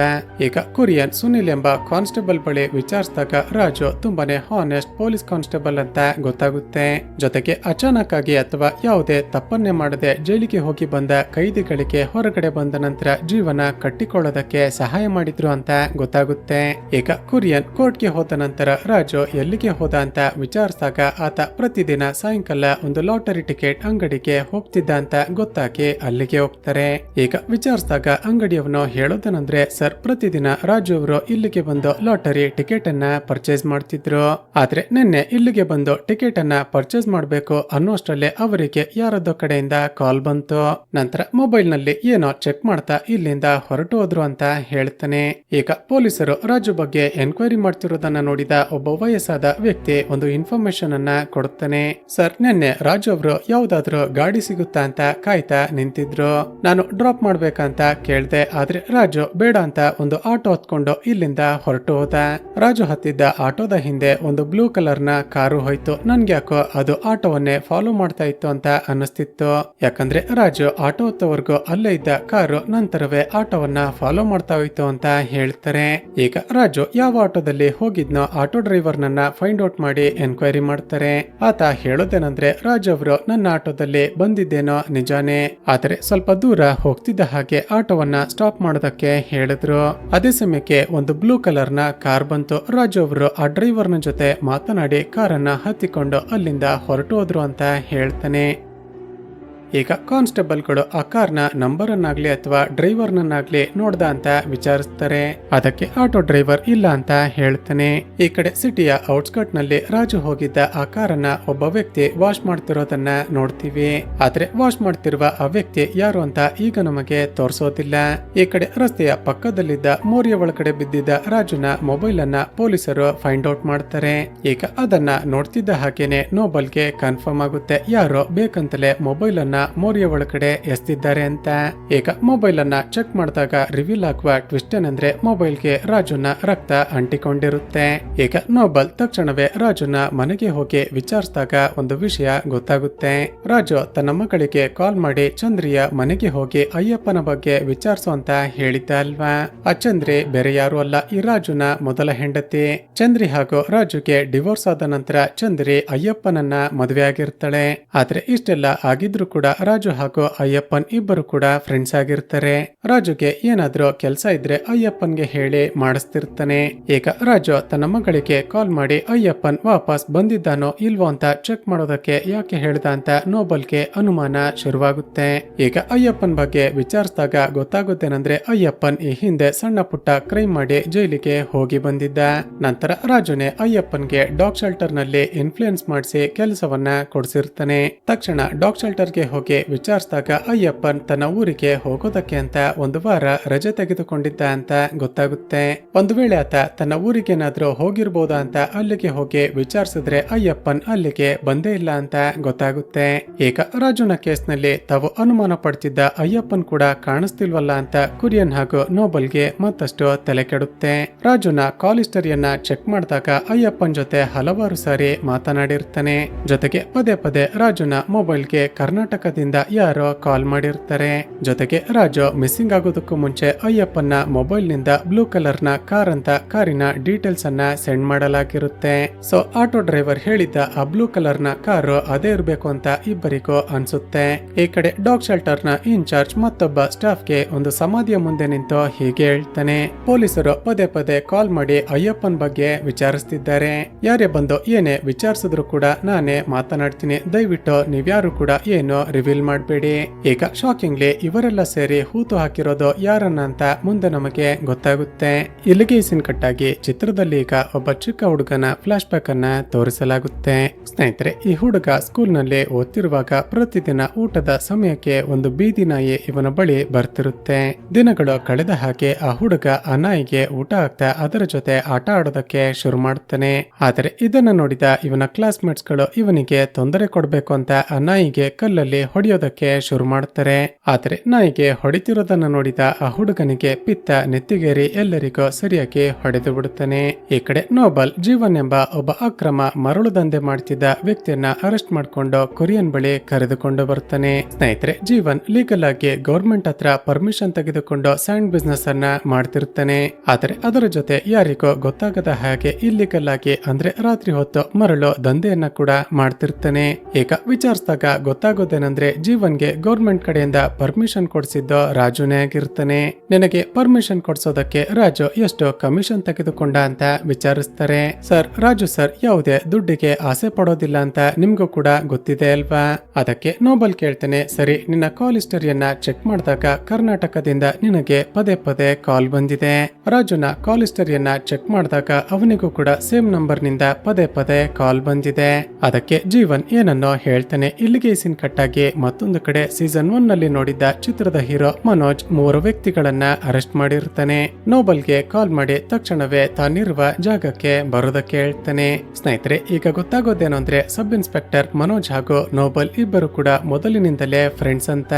ಈಗ ಕುರಿಯನ್ ಸುನಿಲ್ ಎಂಬ ಕಾನ್ಸ್ಟೇಬಲ್ ಬಳಿ ವಿಚಾರಿಸಿದಾಗ ರಾಜು ತುಂಬಾನೇ ಹಾನೆಸ್ಟ್ ಪೊಲೀಸ್ ಕಾನ್ಸ್ಟೇಬಲ್ ಅಂತ ಗೊತ್ತಾಗುತ್ತೆ. ಜೊತೆಗೆ ಅಚಾನಕ್ ಆಗಿ ಅಥವಾ ಯಾವುದೇ ತಪ್ಪನ್ನೇ ಮಾಡದೆ ಜೈಲಿಗೆ ಹೋಗಿ ಬಂದ ಕೈದಿಗಳಿಗೆ ಹೊರಗಡೆ ಬಂದ ನಂತರ ಜೀವನ ಕಟ್ಟಿಕೊಳ್ಳೋದಕ್ಕೆ ಸಹಾಯ ಮಾಡಿದ್ರು ಅಂತ ಗೊತ್ತಾಗುತ್ತೆ. ಈಗ ಕುರಿಯನ್ ಕೋರ್ಟ್ಗೆ ಹೋದ ನಂತರ ರಾಜು ಎಲ್ಲಿಗೆ ಹೋದ ಅಂತ ವಿಚಾರಿಸಿದಾಗ ಆತ ಪ್ರತಿದಿನ ಸಾಯಂಕಾಲ ಒಂದು ಲಾಟರಿ ಟಿಕೆಟ್ ಅಂಗಡಿಗೆ ಹೋಗ್ತಿದ್ದ ಅಂತ ಗೊತ್ತಾಗಿ ಅಲ್ಲಿಗೆ ಹೋಗ್ತಾರೆ. ಈಗ ವಿಚಾರಿಸಿದಾಗ ಅಂಗಡಿಯವನು ಹೇಳೋದನಂದ್ರೆ, ಸರ್ ಪ್ರತಿದಿನ ರಾಜು ಅವರು ಇಲ್ಲಿಗೆ ಬಂದು ಲಾಟರಿ ಟಿಕೆಟ್ ಅನ್ನ ಪರ್ಚೇಸ್ ಮಾಡ್ತಿದ್ರು. ಆದ್ರೆ ನಿನ್ನೆ ಇಲ್ಲಿಗೆ ಬಂದು ಟಿಕೆಟ್ ಅನ್ನ ಪರ್ಚೇಸ್ ಮಾಡ್ಬೇಕು ಅನ್ನೋಷ್ಟರಲ್ಲೇ ಅವರಿಗೆ ಯಾರದೋ ಕಡೆಯಿಂದ ಕಾಲ್ ಬಂತು. ನಂತರ ಮೊಬೈಲ್ ನಲ್ಲಿ ಏನೋ ಚೆಕ್ ಮಾಡ್ತಾ ಇಲ್ಲಿಂದ ಹೊರಟು ಹೋದ್ರು ಅಂತ ಹೇಳ್ತಾನೆ. ಈಗ ಪೊಲೀಸರು ರಾಜು ಬಗ್ಗೆ ಎನ್ಕ್ವೈರಿ ಮಾಡ್ತಿರೋದನ್ನ ನೋಡಿದ ಒಬ್ಬ ವಯಸ್ಸಾದ ವ್ಯಕ್ತಿ ಒಂದು ಇನ್ಫಾರ್ಮೇಶನ್ ಅನ್ನ ಕೊಡುತ್ತಾನೆ. ಸರ್, ನಿನ್ನೆ ರಾಜು ಅವರು ಯಾವ್ದಾದ್ರು ಗಾಡಿ ಸಿಗುತ್ತಾ ಅಂತ ಕಾಯ್ತಾ ನಿಂತಿದ್ರು. ನಾನು ಡ್ರಾಪ್ ಮಾಡ್ಬೇಕಂತ ಕೇಳ್ದೆ, ಆದ್ರೆ ರಾಜು ಬೇಡ ಅಂತ ಒಂದು ಆಟೋ ಹತ್ಕೊಂಡು ಇಲ್ಲಿಂದ ಹೊರಟು ಹೋದ. ರಾಜು ಹತ್ತಿದ್ದ ಆಟೋದ ಹಿಂದೆ ಒಂದು ಬ್ಲೂ ಕಲರ್ ನ ಕಾರು ಹೋಯ್ತು. ನನ್ಗೆ ಯಾಕೋ ಅದು ಆಟೋವನ್ನೇ ಫಾಲೋ ಮಾಡ್ತಾ ಇತ್ತು ಅಂತ ಅನ್ನಿಸ್ತಿತ್ತು. ಯಾಕಂದ್ರೆ ರಾಜು ಆಟೋ ಹತ್ತವರೆಗೂ ಅಲ್ಲೇ ಇದ್ದ ಕಾರು ನಂತರವೇ ಆಟೋವನ್ನ ಫಾಲೋ ಮಾಡ್ತಾ ಹೋಯ್ತು ಅಂತ ಹೇಳ್ತಾರೆ. ಈಗ ರಾಜು ಯಾವ ಆಟೋದಲ್ಲಿ ಹೋಗಿದ್ನೋ ಆಟೋ ಡ್ರೈವರ್ ನನ್ನ ಫೈಂಡ್ ಔಟ್ ಮಾಡಿ ಎನ್ಕ್ವೈರಿ ಮಾಡ್ತಾರೆ. ಆತ ಹೇಳೋದೇನಂದ್ರೆ, ರಾಜು ಅವರು ನನ್ನ ಆಟೋದಲ್ಲಿ ಬಂದಿದ್ದೇನೋ ನಿಜಾನೇ, ಆದರೆ ಸ್ವಲ್ಪ ದೂರ ಹೋಗ್ತಿದ್ದ ಹಾಗೆ ಆಟೋವನ್ನ ಸ್ಟಾಪ್ ಮಾಡೋದಕ್ಕೆ ಹೇಳಿದ್ರು. ಅದೇ ಸಮಯಕ್ಕೆ ಒಂದು ಬ್ಲೂ ಕಲರ್ ನ ಕಾರ್ ಬಂತು. ರಾಜು ಅವರು ಆ ಡ್ರೈವರ್ನ ಜೊತೆ ಮಾತನಾಡಿ ಕಾರನ್ನ ಹತ್ತಿಕೊಂಡು ಅಲ್ಲಿಂದ ಹೊರಟು ಹೋದ್ರು ಅಂತ ಹೇಳ್ತಾನೆ. ಈಗ ಕಾನ್ಸ್ಟೇಬಲ್ಗಳು ಆ ಕಾರ್ನ ನಂಬರ್ ಅನ್ನಾಗ್ಲಿ ಅಥವಾ ಡ್ರೈವರ್ ನನ್ನಾಗ್ಲಿ ನೋಡ್ದ ಅಂತ ವಿಚಾರಿಸ್ತಾರೆ. ಅದಕ್ಕೆ ಆಟೋ ಡ್ರೈವರ್ ಇಲ್ಲ ಅಂತ ಹೇಳ್ತಾನೆ. ಈ ಕಡೆ ಸಿಟಿಯ ಔಟ್ಸ್ಕರ್ಟ್ ನಲ್ಲಿ ರಾಜು ಹೋಗಿದ್ದ ಆ ಕಾರನ್ನ ಒಬ್ಬ ವ್ಯಕ್ತಿ ವಾಶ್ ಮಾಡ್ತಿರೋದನ್ನ ನೋಡ್ತೀವಿ. ಆದ್ರೆ ವಾಶ್ ಮಾಡ್ತಿರುವ ಆ ವ್ಯಕ್ತಿ ಯಾರು ಅಂತ ಈಗ ನಮಗೆ ತೋರಿಸೋದಿಲ್ಲ. ಈ ಕಡೆ ರಸ್ತೆಯ ಪಕ್ಕದಲ್ಲಿದ್ದ ಮೋರಿಯ ಒಳಗಡೆ ಬಿದ್ದಿದ್ದ ರಾಜುನ ಮೊಬೈಲ್ ಅನ್ನ ಪೊಲೀಸರು ಫೈಂಡ್ ಔಟ್ ಮಾಡ್ತಾರೆ. ಈಗ ಅದನ್ನ ನೋಡ್ತಿದ್ದ ಹಾಗೇನೆ ನೋಬಲ್ಗೆ ಕನ್ಫರ್ಮ್ ಆಗುತ್ತೆ, ಯಾರೋ ಬೇಕಂತಲೇ ಮೊಬೈಲ್ ಅನ್ನ ಮೋರಿಯ ಒಳಗಡೆ ಎಸ್ತಿದ್ದಾರೆ ಅಂತ. ಈಗ ಮೊಬೈಲ್ ಅನ್ನ ಚೆಕ್ ಮಾಡಿದಾಗ ರಿವೀಲ್ ಆಗುವ ಟ್ವಿಸ್ಟ್ ಏನಂದ್ರೆ ಮೊಬೈಲ್ಗೆ ರಾಜುನ ರಕ್ತ ಅಂಟಿಕೊಂಡಿರುತ್ತೆ. ಈಗ ನೋಬಲ್ ತಕ್ಷಣವೇ ರಾಜುನ ಮನೆಗೆ ಹೋಗಿ ವಿಚಾರಿಸಿದಾಗ ಒಂದು ವಿಷಯ ಗೊತ್ತಾಗುತ್ತೆ. ರಾಜು ತನ್ನ ಮಗಳಿಗೆ ಕಾಲ್ ಮಾಡಿ ಚಂದ್ರಿಯ ಮನೆಗೆ ಹೋಗಿ ಅಯ್ಯಪ್ಪನ ಬಗ್ಗೆ ವಿಚಾರಿಸು ಅಂತ ಹೇಳಿದ್ದ ಅಲ್ವಾ. ಆ ಚಂದ್ರಿ ಬೇರೆ ಯಾರು ಅಲ್ಲ, ಈ ರಾಜುನ ಮೊದಲ ಹೆಂಡತಿ. ಚಂದ್ರಿ ಹಾಗೂ ರಾಜುಗೆ ಡಿವೋರ್ಸ್ ಆದ ನಂತರ ಚಂದ್ರಿ ಅಯ್ಯಪ್ಪನನ್ನ ಮದುವೆ ಆಗಿರ್ತಾಳೆ. ಆದ್ರೆ ಇಷ್ಟೆಲ್ಲ ಆಗಿದ್ರು ಕೂಡ ರಾಜು ಹಾಗೂ ಅಯ್ಯಪ್ಪನ್ ಇಬ್ಬರು ಕೂಡ ಫ್ರೆಂಡ್ಸ್ ಆಗಿರ್ತಾರೆ. ರಾಜುಗೆ ಏನಾದ್ರೂ ಕೆಲಸ ಇದ್ರೆ ಅಯ್ಯಪ್ಪನ್ಗೆ ಹೇಳಿ ಮಾಡಿಸ್ತಿರ್ತಾನೆ. ಈಗ ರಾಜು ತನ್ನ ಮಗಳಿಗೆ ಕಾಲ್ ಮಾಡಿ ಅಯ್ಯಪ್ಪನ್ ವಾಪಸ್ ಬಂದಿದ್ದಾನೋ ಇಲ್ವೋ ಅಂತ ಚೆಕ್ ಮಾಡೋದಕ್ಕೆ ಯಾಕೆ ಹೇಳ್ದ ಅಂತ ನೋಬಲ್ಗೆ ಅನುಮಾನ ಶುರುವಾಗುತ್ತೆ. ಈಗ ಅಯ್ಯಪ್ಪನ್ ಬಗ್ಗೆ ವಿಚಾರಿಸಿದಾಗ ಗೊತ್ತಾಗುತ್ತೇನೆಂದ್ರೆ ಅಯ್ಯಪ್ಪನ್ ಈ ಹಿಂದೆ ಸಣ್ಣ ಪುಟ್ಟ ಕ್ರೈಮ್ ಮಾಡಿ ಜೈಲಿಗೆ ಹೋಗಿ ಬಂದಿದ್ದ. ನಂತರ ರಾಜುನೇ ಅಯ್ಯಪ್ಪನ್ಗೆ ಡಾಗ್ ಶೆಲ್ಟರ್ ನಲ್ಲಿ ಇನ್ಫ್ಲೂಯೆನ್ಸ್ ಮಾಡಿಸಿ ಕೆಲಸವನ್ನ ಕೊಡಿಸಿರ್ತಾನೆ. ತಕ್ಷಣ ಡಾಗ್ ಶೆಲ್ಟರ್ಗೆ ಹೋಗಿ ವಿಚಾರಿಸಿದಾಗ ಅಯ್ಯಪ್ಪನ್ ತನ್ನ ಊರಿಗೆ ಹೋಗೋದಕ್ಕೆ ಅಂತ ಒಂದು ವಾರ ರಜೆ ತೆಗೆದುಕೊಂಡಿದ್ದ ಅಂತ ಗೊತ್ತಾಗುತ್ತೆ. ಒಂದು ವೇಳೆ ಆತ ತನ್ನ ಊರಿಗೇನಾದ್ರೂ ಹೋಗಿರ್ಬೋದಾ ಅಂತ ಅಲ್ಲಿಗೆ ಹೋಗಿ ವಿಚಾರಿಸಿದ್ರೆ ಅಯ್ಯಪ್ಪನ್ ಅಲ್ಲಿಗೆ ಬಂದೇ ಇಲ್ಲ ಅಂತ ಗೊತ್ತಾಗುತ್ತೆ. ಈಗ ರಾಜುನ ಕೇಸ್ನಲ್ಲಿ ತಾವು ಅನುಮಾನ ಪಡ್ತಿದ್ದ ಅಯ್ಯಪ್ಪನ್ ಕೂಡ ಕಾಣಿಸ್ತಿಲ್ವಲ್ಲ ಅಂತ ಕುರಿಯನ್ ಹಾಗೂ ನೋಬಲ್ಗೆ ಮತ್ತಷ್ಟು ತಲೆ ಕೆಡುತ್ತೆ. ರಾಜುನ ಕಾಲ್ ಹಿಸ್ಟರಿಯನ್ನ ಚೆಕ್ ಮಾಡಿದಾಗ ಅಯ್ಯಪ್ಪನ್ ಜೊತೆ ಹಲವಾರು ಸಾರಿ ಮಾತನಾಡಿರ್ತಾನೆ. ಜೊತೆಗೆ ಪದೇ ಪದೇ ರಾಜುನ ಮೊಬೈಲ್ಗೆ ಕರ್ನಾಟಕದಿಂದ ಯಾರೋ ಕಾಲ್ ಮಾಡಿರ್ತಾರೆ. ಜೊತೆಗೆ ರಾಜು ಮಿಸ್ಸಿಂಗ್ ಆಗೋದಕ್ಕೂ ಮುಂಚೆ ಅಯ್ಯಪ್ಪನ ಮೊಬೈಲ್ ನಿಂದ ಬ್ಲೂ ಕಲರ್ ನ ಕಾರ್ ಅಂತ ಕಾರಿನ ಡೀಟೇಲ್ಸ್ ಅನ್ನ ಸೆಂಡ್ ಮಾಡಲಾಗಿರುತ್ತೆ. ಸೊ ಆಟೋ ಡ್ರೈವರ್ ಹೇಳಿದ್ದ ಆ ಬ್ಲೂ ಕಲರ್ ನ ಕಾರು ಅದೇ ಇರಬೇಕು ಅಂತ ಇಬ್ಬರಿಗೂ ಅನ್ಸುತ್ತೆ. ಈ ಕಡೆ ಡಾಗ್ ಶೆಲ್ಟರ್ ನ ಇನ್ಚಾರ್ಜ್ ಮತ್ತೊಬ್ಬ ಸ್ಟಾಫ್ ಗೆ ಒಂದು ಸಮಾಧಿಯ ಮುಂದೆ ನಿಂತು ಹೀಗೆ ಹೇಳ್ತಾನೆ. ಪೊಲೀಸರು ಪದೇ ಪದೇ ಕಾಲ್ ಮಾಡಿ ಅಯ್ಯಪ್ಪನ್ ಬಗ್ಗೆ ವಿಚಾರಿಸ್ತಿದ್ದಾರೆ. ಯಾರೇ ಬಂದು ಏನೇ ವಿಚಾರಿಸಿದ್ರು ಕೂಡ ನಾನೇ ಮಾತನಾಡ್ತೀನಿ, ದಯವಿಟ್ಟು ನೀವ್ಯಾರು ಕೂಡ ಏನು ರಿವೀಲ್ ಮಾಡಬೇಡಿ. ಈಗ ಶಾಕಿಂಗ್ಲಿ ಇವರೆಲ್ಲ ಸೇರಿ ಹೂತು ಹಾಕಿರೋದು ಯಾರನ್ನ ಅಂತ ಮುಂದೆ ನಮಗೆ ಗೊತ್ತಾಗುತ್ತೆ. ಇಲ್ಲಿಗೆ ಸೀನ್ ಕಟ್ಟಾಗಿ ಚಿತ್ರದಲ್ಲಿ ಈಗ ಒಬ್ಬ ಚಿಕ್ಕ ಹುಡುಗನ ಫ್ಲಾಶ್ ಬ್ಯಾಕ್ ಅನ್ನ ತೋರಿಸಲಾಗುತ್ತೆ. ಸ್ನೇಹಿತರೆ, ಈ ಹುಡುಗ ಸ್ಕೂಲ್ ನಲ್ಲಿ ಓದ್ತಿರುವಾಗ ಪ್ರತಿದಿನ ಊಟದ ಸಮಯಕ್ಕೆ ಒಂದು ಬೀದಿ ನಾಯಿ ಇವನ ಬಳಿ ಬರ್ತಿರುತ್ತೆ. ದಿನಗಳು ಕಳೆದ ಹಾಗೆ ಆ ಹುಡುಗ ಆ ನಾಯಿಗೆ ಊಟ ಹಾಕ್ತಾ ಅದರ ಜೊತೆ ಆಟ ಆಡೋದಕ್ಕೆ ಶುರು ಮಾಡ್ತಾನೆ. ಆದರೆ ಇದನ್ನ ನೋಡಿದ ಇವನ ಕ್ಲಾಸ್ಮೇಟ್ಸ್ ಗಳು ಇವನಿಗೆ ತೊಂದರೆ ಕೊಡ್ಬೇಕು ಅಂತ ಆ ನಾಯಿಗೆ ಕಲ್ಲಲ್ಲಿ ಹೊಡೆಯೋದಕ್ಕೆ ಶುರು ಮಾಡ್ತಾರೆ. ಆದ್ರೆ ನಾಯಿಗೆ ಹೊಡಿತಿರೋದನ್ನ ನೋಡಿದ ಆ ಹುಡುಗನಿಗೆ ಪಿತ್ತ ನೆತ್ತಿಗೇರಿ ಎಲ್ಲರಿಗೂ ಸರಿಯಾಗಿ ಹೊಡೆದು ಬಿಡುತ್ತಾನೆ. ಈ ಕಡೆ ನೋಬಲ್ ಜೀವನ್ ಎಂಬ ಒಬ್ಬ ಅಕ್ರಮ ಮರಳು ದಂಧೆ ಮಾಡ್ತಿದ್ದ ವ್ಯಕ್ತಿಯನ್ನ ಅರೆಸ್ಟ್ ಮಾಡಿಕೊಂಡು ಕೊರಿಯನ್ ಬಳಿ ಕರೆದುಕೊಂಡು ಬರ್ತಾನೆ. ಸ್ನೇಹಿತರೆ, ಜೀವನ್ ಲೀಗಲ್ ಆಗಿ ಗೌರ್ಮೆಂಟ್ ಹತ್ರ ಪರ್ಮಿಷನ್ ತೆಗೆದುಕೊಂಡು ಸ್ಯಾಂಡ್ ಬಿಸ್ನೆಸ್ ಅನ್ನ ಮಾಡ್ತಿರ್ತಾನೆ. ಆದರೆ ಅದರ ಜೊತೆ ಯಾರಿಗೂ ಗೊತ್ತಾಗದ ಹಾಗೆ ಇಲ್ಲಿಗಲ್ ಆಗಿ ಅಂದ್ರೆ ರಾತ್ರಿ ಹೊತ್ತು ಮರಳು ದಂಧೆಯನ್ನ ಕೂಡ ಮಾಡ್ತಿರ್ತಾನೆ. ಈಗ ವಿಚಾರಿಸಿದಾಗ ಗೊತ್ತಾಗೋದೇನಂದ್ರೆ ಜೀವನ್ಗೆ ಗೌರ್ಮೆಂಟ್ ಕಡೆಯಿಂದ ಪರ್ಮಿಷನ್ ಕೊಡಿಸಿದ್ದು ರಾಜುನೇ ಆಗಿರ್ತಾನೆ. ನಿನಗೆ ಪರ್ಮಿಷನ್ ಕೊಡ್ಸೋದಕ್ಕೆ ರಾಜು ಎಷ್ಟು ಕಮಿಷನ್ ತೆಗೆದುಕೊಂಡ ಅಂತ ವಿಚಾರಿಸ್ತಾರೆ. ಸರ್, ರಾಜು ಸರ್ ಯಾವುದೇ ದುಡ್ಡಿಗೆ ಆಸೆ ಪಡೋದಿಲ್ಲ ಅಂತ ನಿಮ್ಗೂ ಕೂಡ ಗೊತ್ತಿದೆ ಅಲ್ವಾ. ಅದಕ್ಕೆ ನೋಬಲ್ ಕೇಳ್ತಾನೆ, ಸರಿ ನಿನ್ನ ಕಾಲ್ ಹಿಸ್ಟರಿಯನ್ನ ಚೆಕ್ ಮಾಡಿದಾಗ ಕರ್ನಾಟಕದಿಂದ ನಿನಗೆ ಪದೇ ಪದೇ ಕಾಲ್ ಬಂದಿದೆ. ರಾಜುನ ಕಾಲ್ ಹಿಸ್ಟರಿಯನ್ನ ಚೆಕ್ ಮಾಡಿದಾಗ ಅವನಿಗೂ ಕೂಡ ಸೇಮ್ ನಂಬರ್ ನಿಂದ ಪದೇ ಪದೇ ಕಾಲ್ ಬಂದಿದೆ. ಅದಕ್ಕೆ ಜೀವನ್ ಏನನ್ನೋ ಹೇಳ್ತಾನೆ. ಇಲ್ಲಿಗೆ ಸೀನ್ ಕಟ್ಟಾಗಿ ಮತ್ತೊಂದು ಕಡೆ ಸೀಸನ್ 1 ನಲ್ಲಿ ನೋಡಿದ್ದ ಚಿತ್ರದ ಹೀರೋ ಮನೋಜ್ 3 ವ್ಯಕ್ತಿಗಳನ್ನ ಅರೆಸ್ಟ್ ಮಾಡಿರ್ತಾನೆ. ನೋಬಲ್ಗೆ ಕಾಲ್ ಮಾಡಿ ತಕ್ಷಣವೇ ತಾನಿರುವ ಜಾಗಕ್ಕೆ ಬರೋದಕ್ಕೆ ಹೇಳ್ತಾನೆ. ಸ್ನೇಹಿತರೆ, ಈಗ ಗೊತ್ತಾಗೋದೇನು ಅಂದ್ರೆ ಸಬ್ ಇನ್ಸ್ಪೆಕ್ಟರ್ ಮನೋಜ್ ಹಾಗೂ ನೋಬಲ್ ಇಬ್ಬರು ಕೂಡ ಮೊದಲಿನಿಂದಲೇ ಫ್ರೆಂಡ್ಸ್ ಅಂತ.